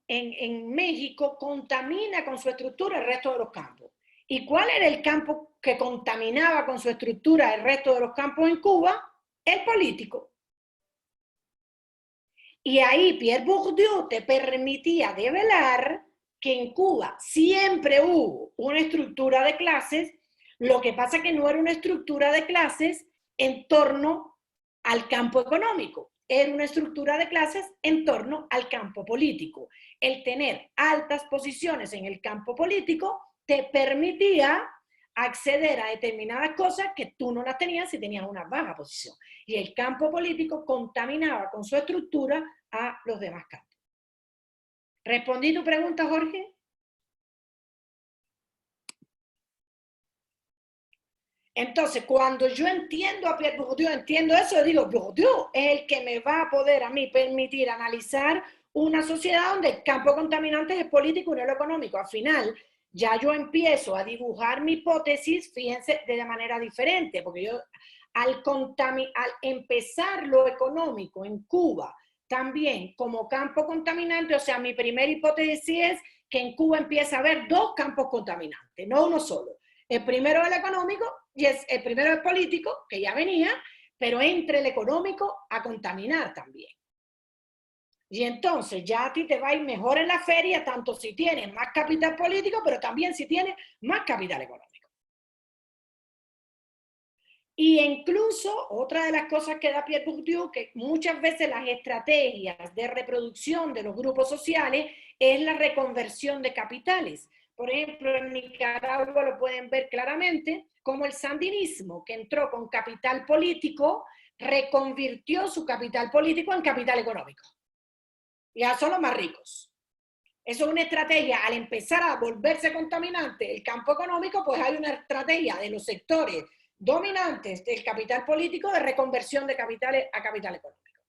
en México contamina con su estructura el resto de los campos. ¿Y cuál era el campo que contaminaba con su estructura el resto de los campos en Cuba? El político. Y ahí Pierre Bourdieu te permitía develar que en Cuba siempre hubo una estructura de clases, lo que pasa que no era una estructura de clases en torno al campo económico, era una estructura de clases en torno al campo político. El tener altas posiciones en el campo político te permitía acceder a determinadas cosas que tú no las tenías si tenías una baja posición. Y el campo político contaminaba con su estructura a los demás campos. ¿Respondí tu pregunta, Jorge? Entonces, cuando yo entiendo a Pierre Bourdieu, entiendo eso, yo digo, Bourdieu es el que me va a poder a mí permitir analizar una sociedad donde el campo contaminante es el político y no el económico. Al final, ya yo empiezo a dibujar mi hipótesis, fíjense, de manera diferente, porque yo al empezar lo económico en Cuba, también como campo contaminante, o sea, mi primera hipótesis es que en Cuba empieza a haber 2 campos contaminantes, no uno solo. El primero es el económico y el primero es el político, que ya venía, pero entre el económico a contaminar también. Y entonces ya a ti te va a ir mejor en la feria, tanto si tienes más capital político, pero también si tienes más capital económico. Y incluso otra de las cosas que da Pierre Bourdieu, que muchas veces las estrategias de reproducción de los grupos sociales es la reconversión de capitales. Por ejemplo, en Nicaragua lo pueden ver claramente, como el sandinismo, que entró con capital político, reconvirtió su capital político en capital económico. Ya son los más ricos. Eso es una estrategia, al empezar a volverse contaminante el campo económico, pues hay una estrategia de los sectores dominantes del capital político de reconversión de capitales a capital económico.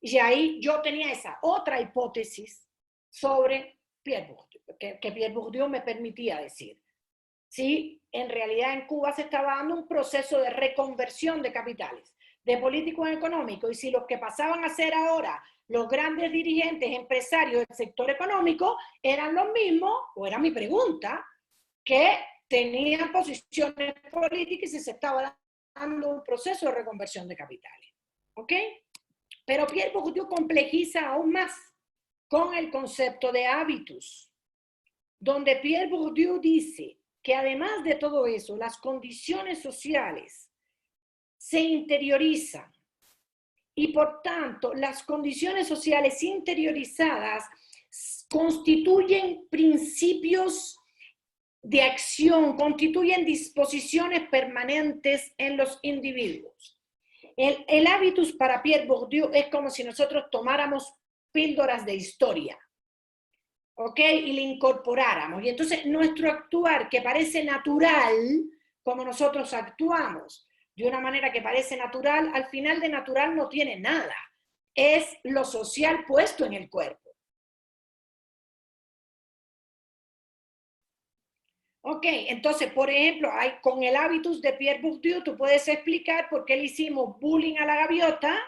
Y ahí yo tenía esa otra hipótesis sobre Pierre Bourdieu, que Pierre Bourdieu me permitía decir. Sí, en realidad en Cuba se estaba dando un proceso de reconversión de capitales, de políticos económicos, y si los que pasaban a ser ahora los grandes dirigentes empresarios del sector económico eran los mismos, o era mi pregunta, que tenían posiciones políticas y se estaba dando un proceso de reconversión de capitales. ¿Ok? Pero Pierre Bourdieu complejiza aún más con el concepto de hábitos, donde Pierre Bourdieu dice que además de todo eso, las condiciones sociales se interiorizan y por tanto las condiciones sociales interiorizadas constituyen principios de acción, constituyen disposiciones permanentes en los individuos. El hábitus para Pierre Bourdieu es como si nosotros tomáramos píldoras de historia, ¿ok? Y le incorporáramos. Y entonces nuestro actuar, que parece natural, como nosotros actuamos, de una manera que parece natural, al final de natural no tiene nada. Es lo social puesto en el cuerpo. Ok, entonces, por ejemplo, con el hábitus de Pierre Bourdieu, tú puedes explicar por qué le hicimos bullying a la gaviota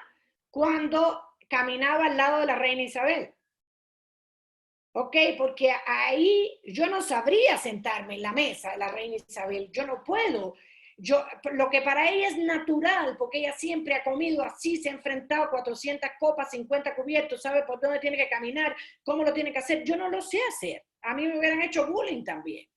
cuando caminaba al lado de la reina Isabel. Ok, porque ahí yo no sabría sentarme en la mesa de la reina Isabel, yo no puedo. Lo que para ella es natural, porque ella siempre ha comido así, se ha enfrentado a 400 copas, 50 cubiertos, sabe por dónde tiene que caminar, cómo lo tiene que hacer, yo no lo sé hacer. A mí me hubieran hecho bullying también.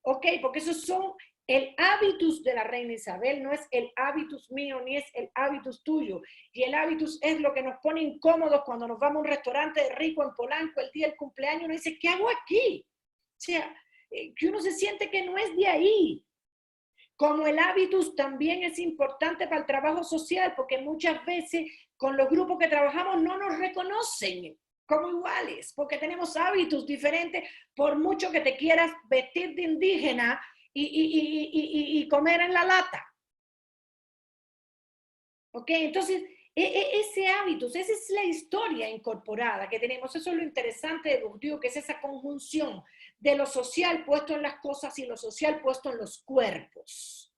Ok, porque esos son el hábitus de la reina Isabel, no es el hábitus mío ni es el hábitus tuyo. Y el hábitus es lo que nos pone incómodos cuando nos vamos a un restaurante de rico en Polanco el día del cumpleaños, uno dice, ¿qué hago aquí? O sea, que uno se siente que no es de ahí. Como el hábitus también es importante para el trabajo social, porque muchas veces con los grupos que trabajamos no nos reconocen como iguales, porque tenemos hábitos diferentes, por mucho que te quieras vestir de indígena y comer en la lata. ¿Ok? Entonces, ese hábitos, esa es la historia incorporada que tenemos. Eso es lo interesante de Bourdieu, que es esa conjunción de lo social puesto en las cosas y lo social puesto en los cuerpos.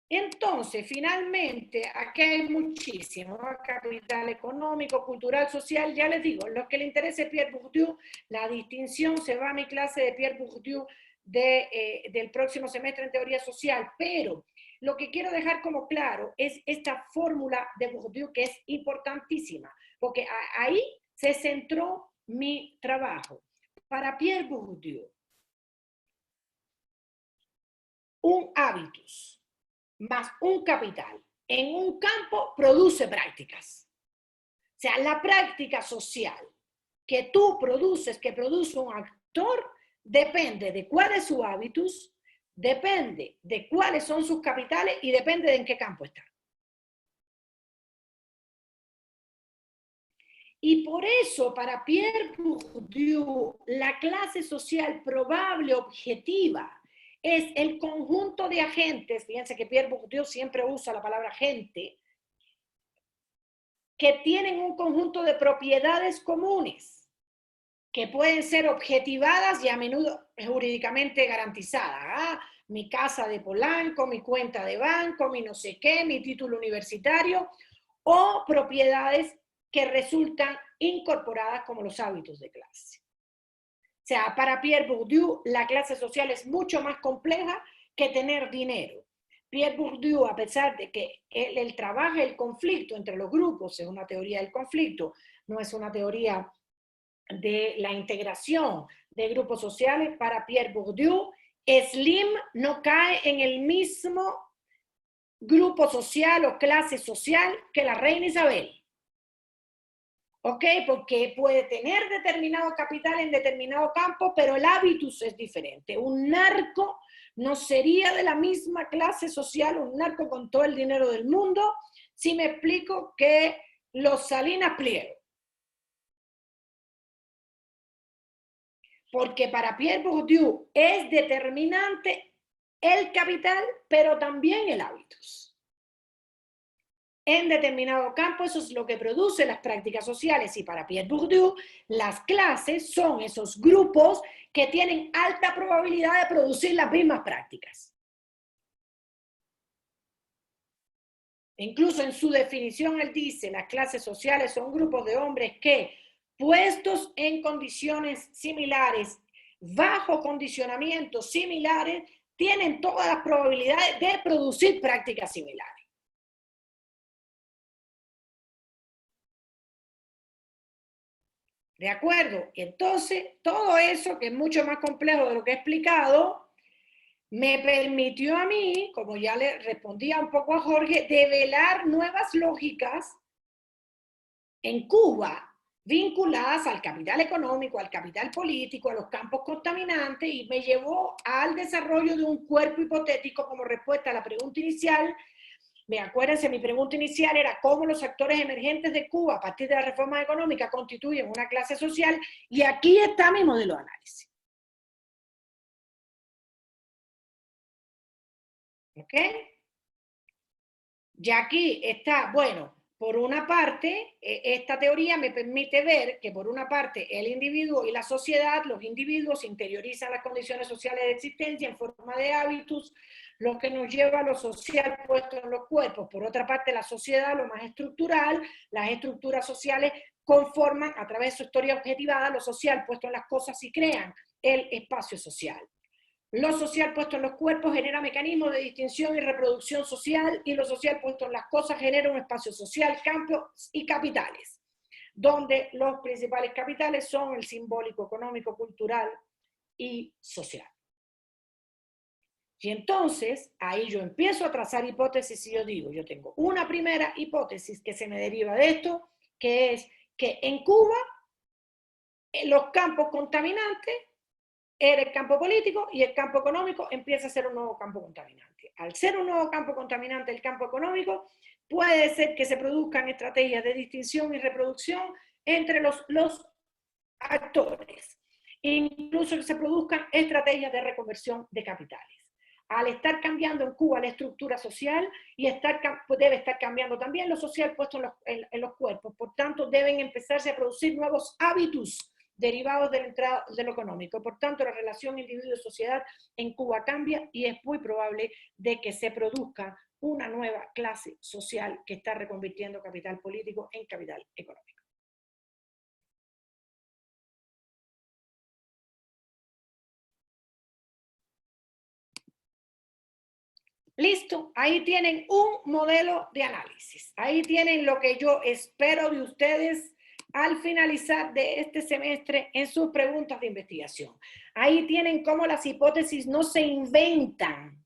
Entonces, finalmente, aquí hay muchísimo, ¿no? Capital económico, cultural, social, ya les digo, los que les interese Pierre Bourdieu, la distinción se va a mi clase de Pierre Bourdieu del próximo semestre en teoría social, pero lo que quiero dejar como claro es esta fórmula de Bourdieu que es importantísima, porque ahí se centró mi trabajo. Para Pierre Bourdieu, un hábitus más un capital en un campo produce prácticas. O sea, la práctica social que tú produces, que produce un actor, depende de cuál es su hábitus, depende de cuáles son sus capitales y depende de en qué campo está. Y por eso, para Pierre Bourdieu, la clase social probable objetiva es el conjunto de agentes, fíjense que Pierre Bourdieu siempre usa la palabra gente, que tienen un conjunto de propiedades comunes, que pueden ser objetivadas y a menudo jurídicamente garantizadas. ¿Ah? Mi casa de Polanco, mi cuenta de banco, mi no sé qué, mi título universitario, o propiedades que resultan incorporadas como los hábitos de clase. O sea, para Pierre Bourdieu, la clase social es mucho más compleja que tener dinero. Pierre Bourdieu, a pesar de que él trabaja el conflicto entre los grupos, es una teoría del conflicto, no es una teoría de la integración de grupos sociales, para Pierre Bourdieu, Slim no cae en el mismo grupo social o clase social que la reina Isabel. ¿Ok? Porque puede tener determinado capital en determinado campo, pero el hábitus es diferente. Un narco no sería de la misma clase social, un narco con todo el dinero del mundo, si me explico, que los Salinas Pliego. Porque para Pierre Bourdieu es determinante el capital, pero también el hábitus. En determinado campo eso es lo que produce las prácticas sociales, y para Pierre Bourdieu las clases son esos grupos que tienen alta probabilidad de producir las mismas prácticas. Incluso en su definición él dice, las clases sociales son grupos de hombres que, puestos en condiciones similares, bajo condicionamientos similares, tienen todas las probabilidades de producir prácticas similares. ¿De acuerdo? Entonces, todo eso, que es mucho más complejo de lo que he explicado, me permitió a mí, como ya le respondía un poco a Jorge, develar nuevas lógicas en Cuba vinculadas al capital económico, al capital político, a los campos contaminantes, y me llevó al desarrollo de un cuerpo hipotético como respuesta a la pregunta inicial. Acuérdense, mi pregunta inicial era cómo los actores emergentes de Cuba a partir de la reforma económica constituyen una clase social, y aquí está mi modelo de análisis. ¿Ok? Y aquí está, bueno, por una parte, esta teoría me permite ver que por una parte el individuo y la sociedad, los individuos interiorizan las condiciones sociales de existencia en forma de hábitos, lo que nos lleva a lo social puesto en los cuerpos. Por otra parte, la sociedad, lo más estructural, las estructuras sociales conforman a través de su historia objetivada lo social puesto en las cosas y crean el espacio social. Lo social puesto en los cuerpos genera mecanismos de distinción y reproducción social, y lo social puesto en las cosas genera un espacio social, campos y capitales, donde los principales capitales son el simbólico, económico, cultural y social. Y entonces, ahí yo empiezo a trazar hipótesis y yo digo, yo tengo una primera hipótesis que se me deriva de esto, que es que en Cuba los campos contaminantes era el campo político, y el campo económico empieza a ser un nuevo campo contaminante. Al ser un nuevo campo contaminante el campo económico, puede ser que se produzcan estrategias de distinción y reproducción entre los actores, incluso que se produzcan estrategias de reconversión de capitales. Al estar cambiando en Cuba la estructura social, y debe estar cambiando también lo social puesto en los cuerpos, por tanto deben empezarse a producir nuevos hábitos derivados de la entrada de lo económico. Por tanto, la relación individuo-sociedad en Cuba cambia, y es muy probable de que se produzca una nueva clase social que está reconvirtiendo capital político en capital económico. Listo, ahí tienen un modelo de análisis. Ahí tienen lo que yo espero de ustedes al finalizar de este semestre en sus preguntas de investigación. Ahí tienen cómo las hipótesis no se inventan.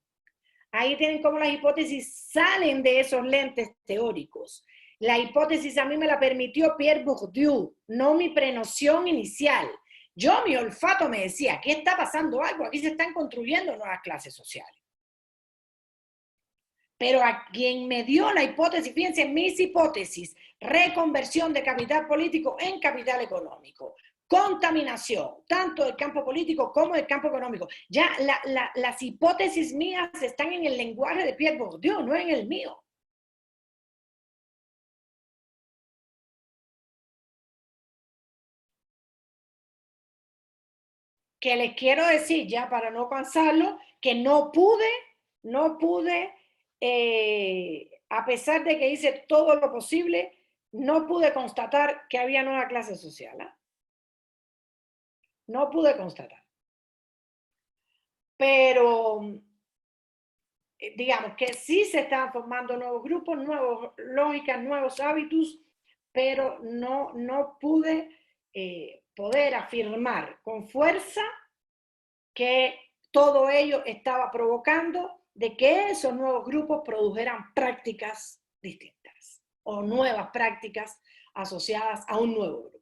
Ahí tienen cómo las hipótesis salen de esos lentes teóricos. La hipótesis a mí me la permitió Pierre Bourdieu, no mi prenoción inicial. Yo, mi olfato me decía, aquí está pasando algo, aquí se están construyendo nuevas clases sociales. Pero a quien me dio la hipótesis, fíjense, mis hipótesis, reconversión de capital político en capital económico, contaminación, tanto del campo político como del campo económico. Ya las hipótesis mías están en el lenguaje de Pierre Bourdieu, no en el mío. Que les quiero decir, ya para no cansarlo, que no pude, a pesar de que hice todo lo posible, no pude constatar que había nueva clase social. ¿Eh? No pude constatar. Pero digamos que sí se están formando nuevos grupos, nuevas lógicas, nuevos hábitos, pero no pude poder afirmar con fuerza que todo ello estaba provocando de que esos nuevos grupos produjeran prácticas distintas o nuevas prácticas asociadas a un nuevo grupo.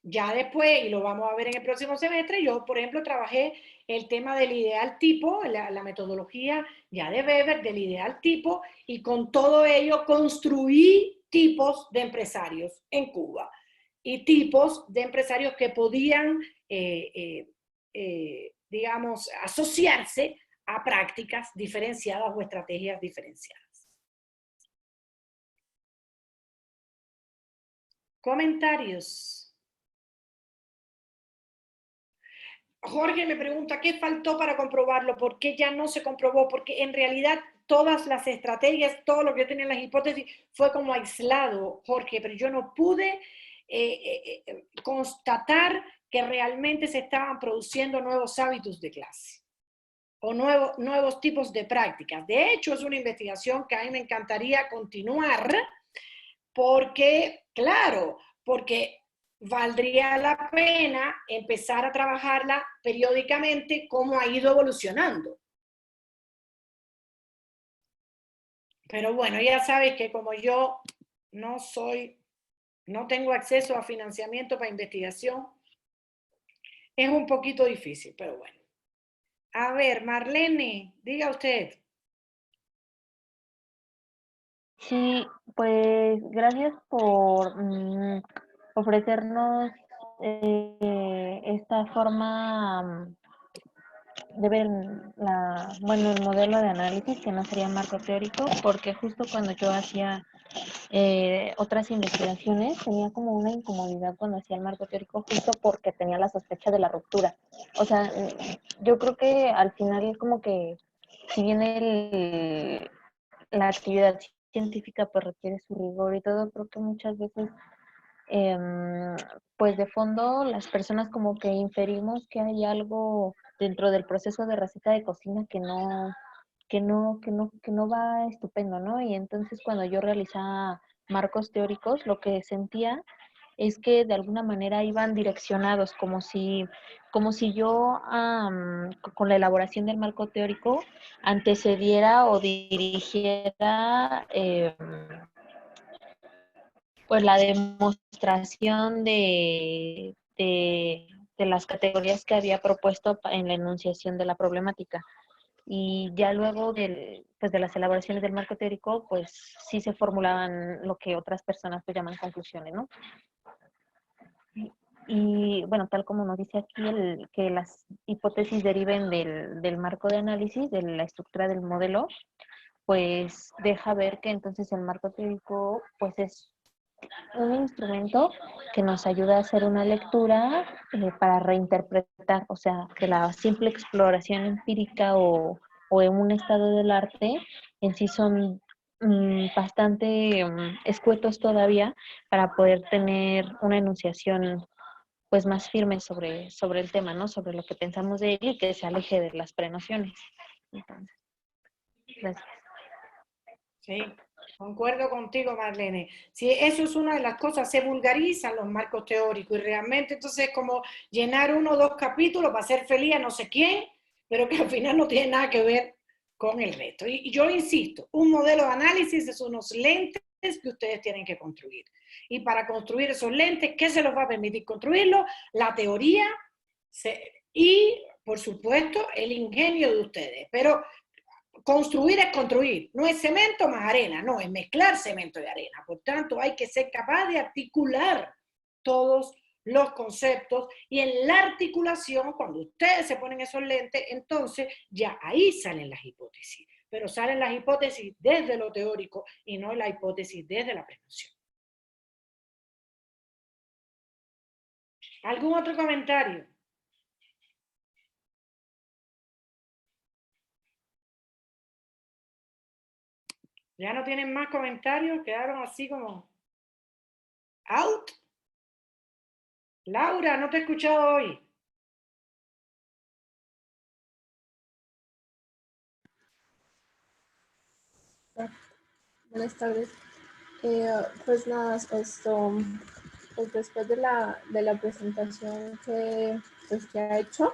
Ya después, y lo vamos a ver en el próximo semestre, yo, por ejemplo, trabajé el tema del ideal tipo, la metodología ya de Weber, del ideal tipo, y con todo ello construí tipos de empresarios en Cuba y tipos de empresarios que podían, digamos, asociarse a prácticas diferenciadas o estrategias diferenciadas. Comentarios. Jorge me pregunta qué faltó para comprobarlo, por qué ya no se comprobó, porque en realidad todas las estrategias, todo lo que yo tenía en las hipótesis fue como aislado, Jorge, pero yo no pude constatar que realmente se estaban produciendo nuevos hábitos de clase o nuevos tipos de prácticas. De hecho, es una investigación que a mí me encantaría continuar porque, claro, porque valdría la pena empezar a trabajarla periódicamente cómo ha ido evolucionando. Pero bueno, ya sabes que como yo no soy, no tengo acceso a financiamiento para investigación, es un poquito difícil, pero bueno. A ver, Marlene, diga usted. Sí, pues gracias por ofrecernos esta forma de ver bueno, el modelo de análisis que no sería marco teórico, porque justo cuando yo hacía otras investigaciones tenía como una incomodidad cuando hacía el marco teórico justo porque tenía la sospecha de la ruptura. O sea, yo creo que al final como que si bien la actividad científica pues requiere su rigor y todo, creo que muchas veces pues de fondo las personas como que inferimos que hay algo dentro del proceso de receta de cocina que no va estupendo, ¿no? Y entonces cuando yo realizaba marcos teóricos, lo que sentía es que de alguna manera iban direccionados, como si yo con la elaboración del marco teórico antecediera o dirigiera pues la demostración de las categorías que había propuesto en la enunciación de la problemática. Y ya luego pues de las elaboraciones del marco teórico, pues sí se formulaban lo que otras personas pues llaman conclusiones, ¿no? Y bueno, tal como nos dice aquí, que las hipótesis deriven del marco de análisis, de la estructura del modelo, pues deja ver que entonces el marco teórico pues es un instrumento que nos ayuda a hacer una lectura para reinterpretar, o sea, que la simple exploración empírica o en un estado del arte en sí son bastante escuetos todavía para poder tener una enunciación pues más firme sobre el tema, ¿no? Sobre lo que pensamos de él y que se aleje de las prenociones. Entonces, gracias. Sí, concuerdo contigo, Marlene. Sí, eso es una de las cosas, se vulgarizan los marcos teóricos y realmente entonces es como llenar uno o dos capítulos para hacer feliz a no sé quién, pero que al final no tiene nada que ver con el resto. Y yo insisto, un modelo de análisis es unos lentes que ustedes tienen que construir. Y para construir esos lentes, ¿qué se los va a permitir construirlo? La teoría y, por supuesto, el ingenio de ustedes. Pero construir es construir, no es cemento más arena, no, es mezclar cemento y arena. Por tanto, hay que ser capaz de articular todos los conceptos y en la articulación, cuando ustedes se ponen esos lentes, entonces ya ahí salen las hipótesis, pero salen las hipótesis desde lo teórico y no la hipótesis desde la presunción. ¿Algún otro comentario? ¿Ya no tienen más comentarios? ¿Quedaron así como out? Laura, no te he escuchado hoy. Buenas tardes. Pues nada, pues después de la presentación que ha hecho,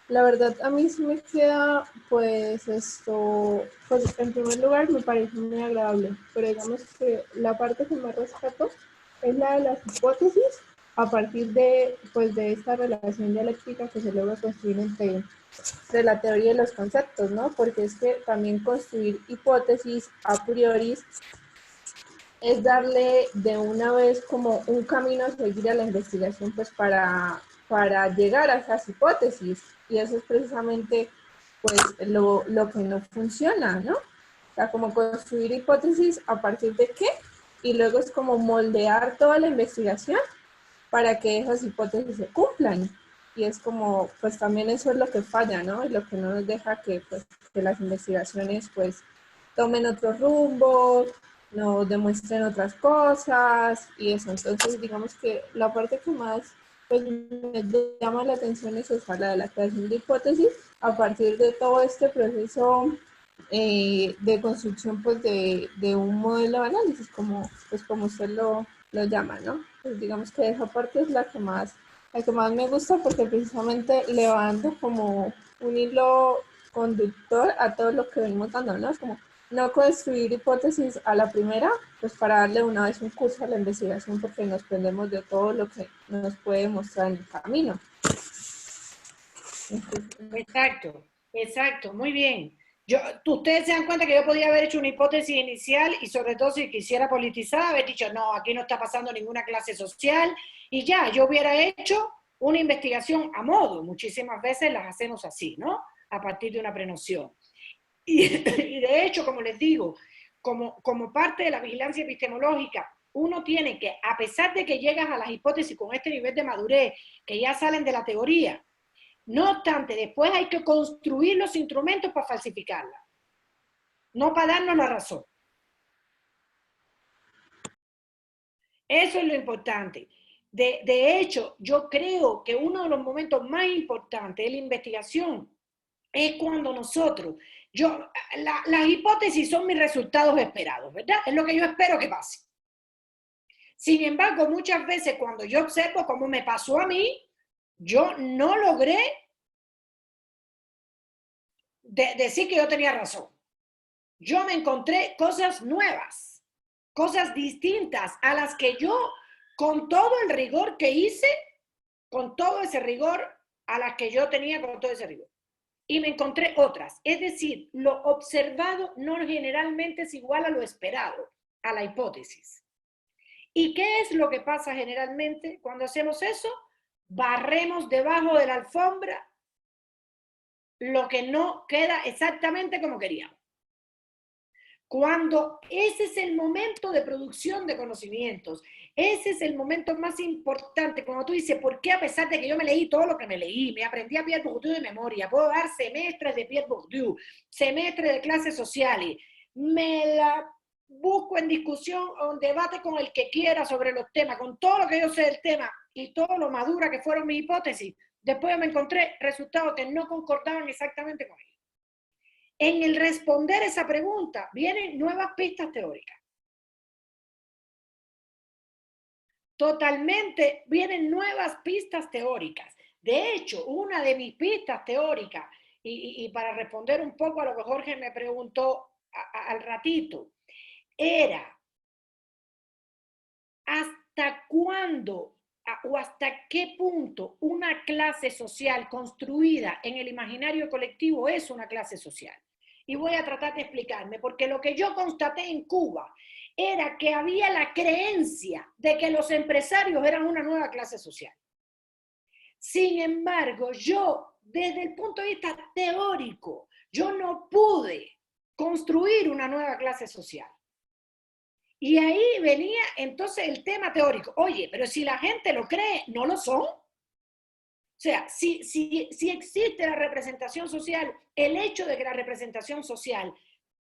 la verdad a mí sí me queda, pues pues en primer lugar me parece muy agradable, pero digamos que la parte que más rescato es la de las hipótesis a partir pues de esta relación dialéctica que se logra construir entre la teoría y los conceptos, ¿no? Porque es que también construir hipótesis a priori es darle de una vez como un camino a seguir a la investigación, pues para llegar a esas hipótesis. Y eso es precisamente pues lo que no funciona, ¿no? O sea, como construir hipótesis a partir de qué, y luego es como moldear toda la investigación para que esas hipótesis se cumplan. Y es como, pues también eso es lo que falla, ¿no? Y lo que no nos deja que, pues, que las investigaciones, pues, tomen otro rumbo, nos demuestren otras cosas y eso. Entonces, digamos que la parte que más pues, me llama la atención es esa, la de la creación de hipótesis a partir de todo este proceso de construcción pues, de un modelo de análisis, pues, como usted lo llama, ¿no? Pues digamos que esa parte es la que más me gusta porque precisamente le va dando como un hilo conductor a todo lo que venimos dando, ¿no? Es como no construir hipótesis a la primera, pues para darle una vez un curso a la investigación porque nos prendemos de todo lo que nos puede mostrar en el camino. Exacto, exacto, muy bien. Ustedes se dan cuenta que yo podía haber hecho una hipótesis inicial y sobre todo si quisiera politizar, haber dicho, no, aquí no está pasando ninguna clase social y ya, yo hubiera hecho una investigación a modo. Muchísimas veces las hacemos así, ¿no? A partir de una prenoción. Y de hecho, como les digo, como parte de la vigilancia epistemológica, uno tiene que, a pesar de que llegas a las hipótesis con este nivel de madurez, que ya salen de la teoría, no obstante, después hay que construir los instrumentos para falsificarla, no para darnos la razón. Eso es lo importante. De hecho, yo creo que uno de los momentos más importantes de la investigación es cuando nosotros, las hipótesis son mis resultados esperados, ¿verdad? Es lo que yo espero que pase. Sin embargo, muchas veces cuando yo observo cómo me pasó a mí, yo no logré decir que yo tenía razón. Yo me encontré cosas nuevas, cosas distintas a las que yo, con todo el rigor que hice, con todo ese rigor a las que yo tenía con todo ese rigor. Y me encontré otras. Es decir, lo observado no generalmente es igual a lo esperado, a la hipótesis. ¿Y qué es lo que pasa generalmente cuando hacemos eso? Barremos debajo de la alfombra lo que no queda exactamente como queríamos. Cuando ese es el momento de producción de conocimientos, ese es el momento más importante, cuando tú dices, ¿por qué a pesar de que yo me leí todo lo que me leí, me aprendí a Pierre Bourdieu de memoria, puedo dar semestres de Pierre Bourdieu, semestres de clases sociales, me la busco en discusión o en debate con el que quiera sobre los temas, con todo lo que yo sé del tema y todo lo madura que fueron mis hipótesis, después me encontré resultados que no concordaban exactamente con ellos. En el responder esa pregunta vienen nuevas pistas teóricas. Totalmente vienen nuevas pistas teóricas. De hecho, una de mis pistas teóricas, y para responder un poco a lo que Jorge me preguntó al ratito, era ¿hasta cuándo o hasta qué punto una clase social construida en el imaginario colectivo es una clase social? Y voy a tratar de explicarme, porque lo que yo constaté en Cuba era que había la creencia de que los empresarios eran una nueva clase social. Sin embargo, yo, desde el punto de vista teórico, yo no pude construir una nueva clase social. Y ahí venía entonces el tema teórico. Oye, pero si la gente lo cree, ¿no lo son? O sea, si existe la representación social, el hecho de que la representación social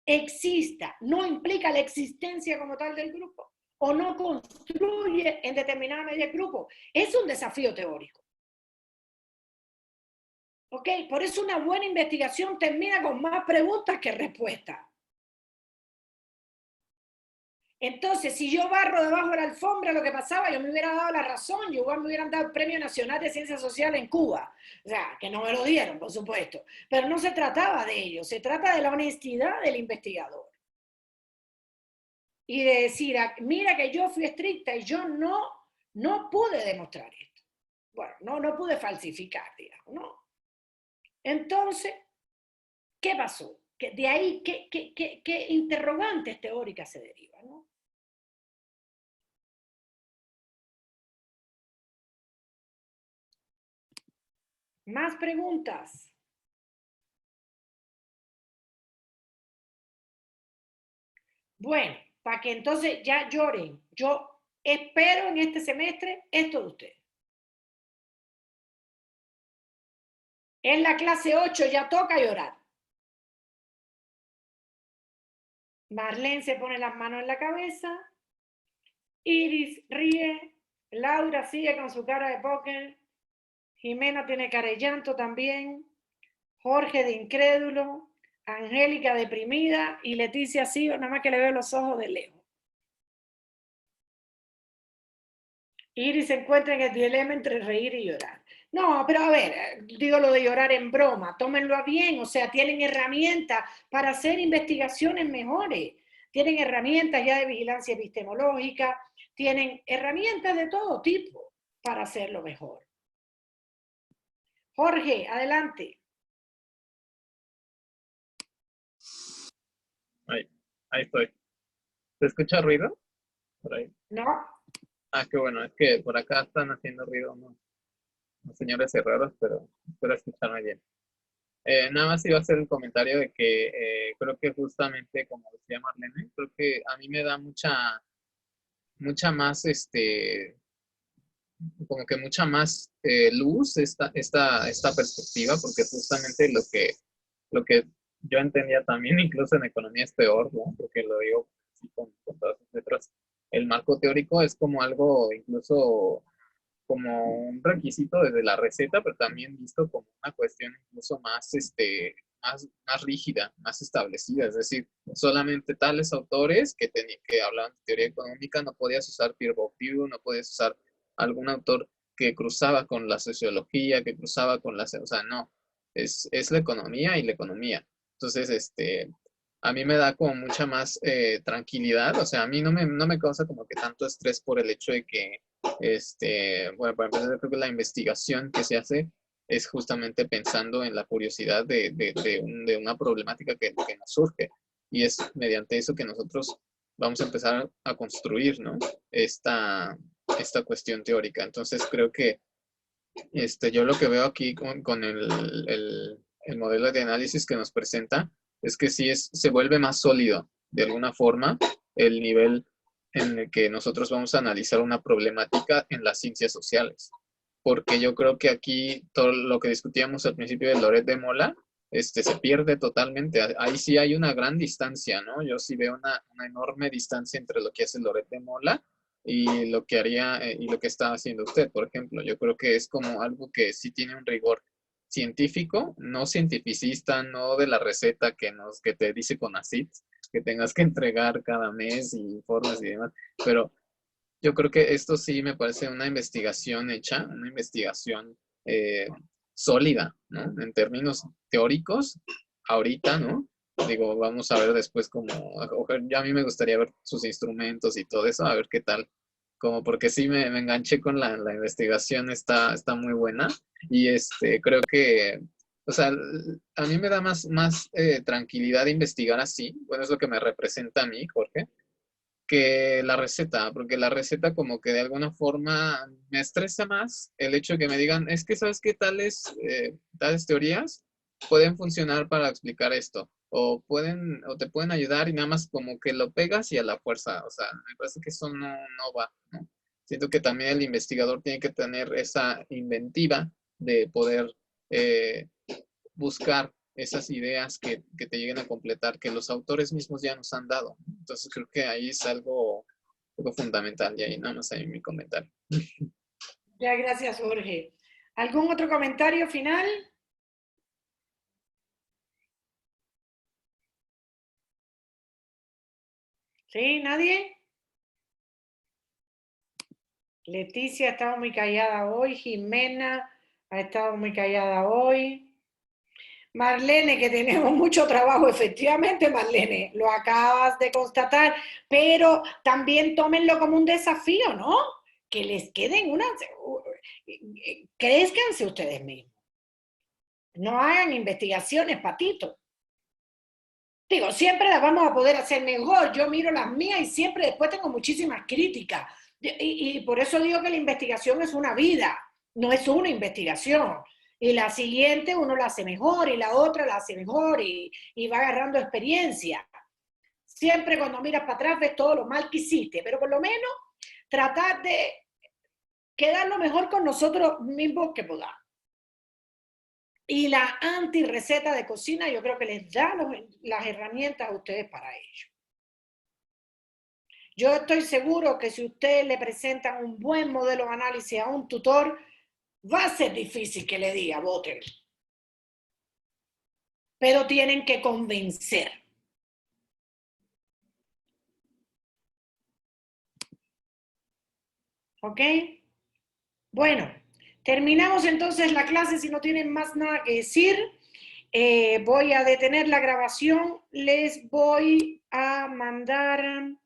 exista no implica la existencia como tal del grupo. o no construye en determinada medida el grupo. Es un desafío teórico. ¿Ok? Por eso una buena investigación termina con más preguntas que respuestas. Entonces, si yo barro debajo de la alfombra lo que pasaba, yo me hubiera dado la razón, yo igual me hubieran dado el Premio Nacional de Ciencias Sociales en Cuba. O sea, que no me lo dieron, por supuesto. Pero no se trataba de ello, se trata de la honestidad del investigador. Y de decir, mira que yo fui estricta y yo no pude demostrar esto. Bueno, no pude falsificar, digamos, ¿no? Entonces, ¿qué pasó? De ahí, ¿qué interrogantes teóricas se derivan, ¿no? Más preguntas. Bueno, para que entonces ya lloren. Yo espero en este semestre esto de ustedes. En la clase 8 ya toca llorar. Marlene se pone las manos en la cabeza. Iris ríe. Laura sigue con su cara de póker. Jimena tiene cara de llanto también. Jorge de incrédulo. Angélica deprimida. Y Leticia sí, nada más que le veo los ojos de lejos. Iris se encuentra en el dilema entre reír y llorar. No, pero a ver, digo lo de llorar en broma, tómenlo a bien, o sea, tienen herramientas para hacer investigaciones mejores, tienen herramientas ya de vigilancia epistemológica, tienen herramientas de todo tipo para hacerlo mejor. Jorge, adelante. Ahí estoy. ¿Se escucha ruido? Por ahí. No. Ah, qué bueno, es que por acá están haciendo ruido unos señores herreros, pero espero escucharme bien. Nada más iba a hacer el comentario de que creo que justamente, como decía Marlene, creo que a mí me da mucha más, como que mucha más luz esta perspectiva, porque justamente lo que yo entendía también, incluso en economía es peor, ¿no? Porque lo digo así con todas sus letras. El marco teórico es como algo incluso como un requisito desde la receta, pero también visto como una cuestión incluso más, más rígida, más establecida. Es decir, solamente tales autores que hablaban de teoría económica, no podías usar Pierre Bourdieu, no podías usar algún autor que cruzaba con la sociología, que cruzaba con o sea, no, es la economía y la economía. Entonces, a mí me da como mucha más tranquilidad, o sea, a mí no me causa como que tanto estrés por el hecho de que bueno, para empezar, creo que la investigación que se hace es justamente pensando en la curiosidad de una problemática que nos surge. Y es mediante eso que nosotros vamos a empezar a construir, ¿no? Esta cuestión teórica. Entonces, creo que yo lo que veo aquí con el modelo de análisis que nos presenta es que sí se vuelve más sólido, de alguna forma, el nivel en el que nosotros vamos a analizar una problemática en las ciencias sociales. Porque yo creo que aquí todo lo que discutíamos al principio de Loret de Mola, se pierde totalmente. Ahí sí hay una gran distancia, ¿no? Yo sí veo una enorme distancia entre lo que hace Loret de Mola y lo que haría y lo que está haciendo usted, por ejemplo. Yo creo que es como algo que sí tiene un rigor científico, no cientificista, no de la receta que te dice CONACYT, que tengas que entregar cada mes y informes y demás, pero yo creo que esto sí me parece una investigación hecha, una investigación sólida, ¿no? En términos teóricos, ahorita, ¿no? Digo, vamos a ver después cómo, ya a mí me gustaría ver sus instrumentos y todo eso, a ver qué tal, como porque sí me enganché con la investigación, está muy buena y creo que, o sea, a mí me da más tranquilidad investigar así, bueno, es lo que me representa a mí, Jorge, que la receta, porque la receta como que de alguna forma me estresa más el hecho de que me digan, es que sabes que tales teorías pueden funcionar para explicar esto, o te pueden ayudar y nada más como que lo pegas y a la fuerza, o sea, me parece que eso no va, ¿no? Siento que también el investigador tiene que tener esa inventiva de poder buscar esas ideas que te lleguen a completar, que los autores mismos ya nos han dado. Entonces creo que ahí es algo poco fundamental, y ahí nada más hay mi comentario. Ya, gracias, Jorge. ¿Algún otro comentario final? ¿Sí? ¿Nadie? Leticia ha estado muy callada hoy. Jimena ha estado muy callada hoy. Marlene, que tenemos mucho trabajo, efectivamente, Marlene, lo acabas de constatar, pero también tómenlo como un desafío, ¿no? Que les queden unas... Crezcanse ustedes mismos. No hagan investigaciones, patito. Digo, siempre las vamos a poder hacer mejor. Yo miro las mías y siempre después tengo muchísimas críticas. Y por eso digo que la investigación es una vida, no es una investigación. Y la siguiente uno la hace mejor y la otra la hace mejor y va agarrando experiencia. Siempre cuando miras para atrás ves todo lo mal que hiciste, pero por lo menos tratar de quedar lo mejor con nosotros mismos que podamos. Y la anti-receta de cocina yo creo que les da las herramientas a ustedes para ello. Yo estoy seguro que si ustedes le presentan un buen modelo de análisis a un tutor, va a ser difícil que le diga, voten. Pero tienen que convencer. ¿Ok? Bueno, terminamos entonces la clase. Si no tienen más nada que decir, voy a detener la grabación. Les voy a mandar...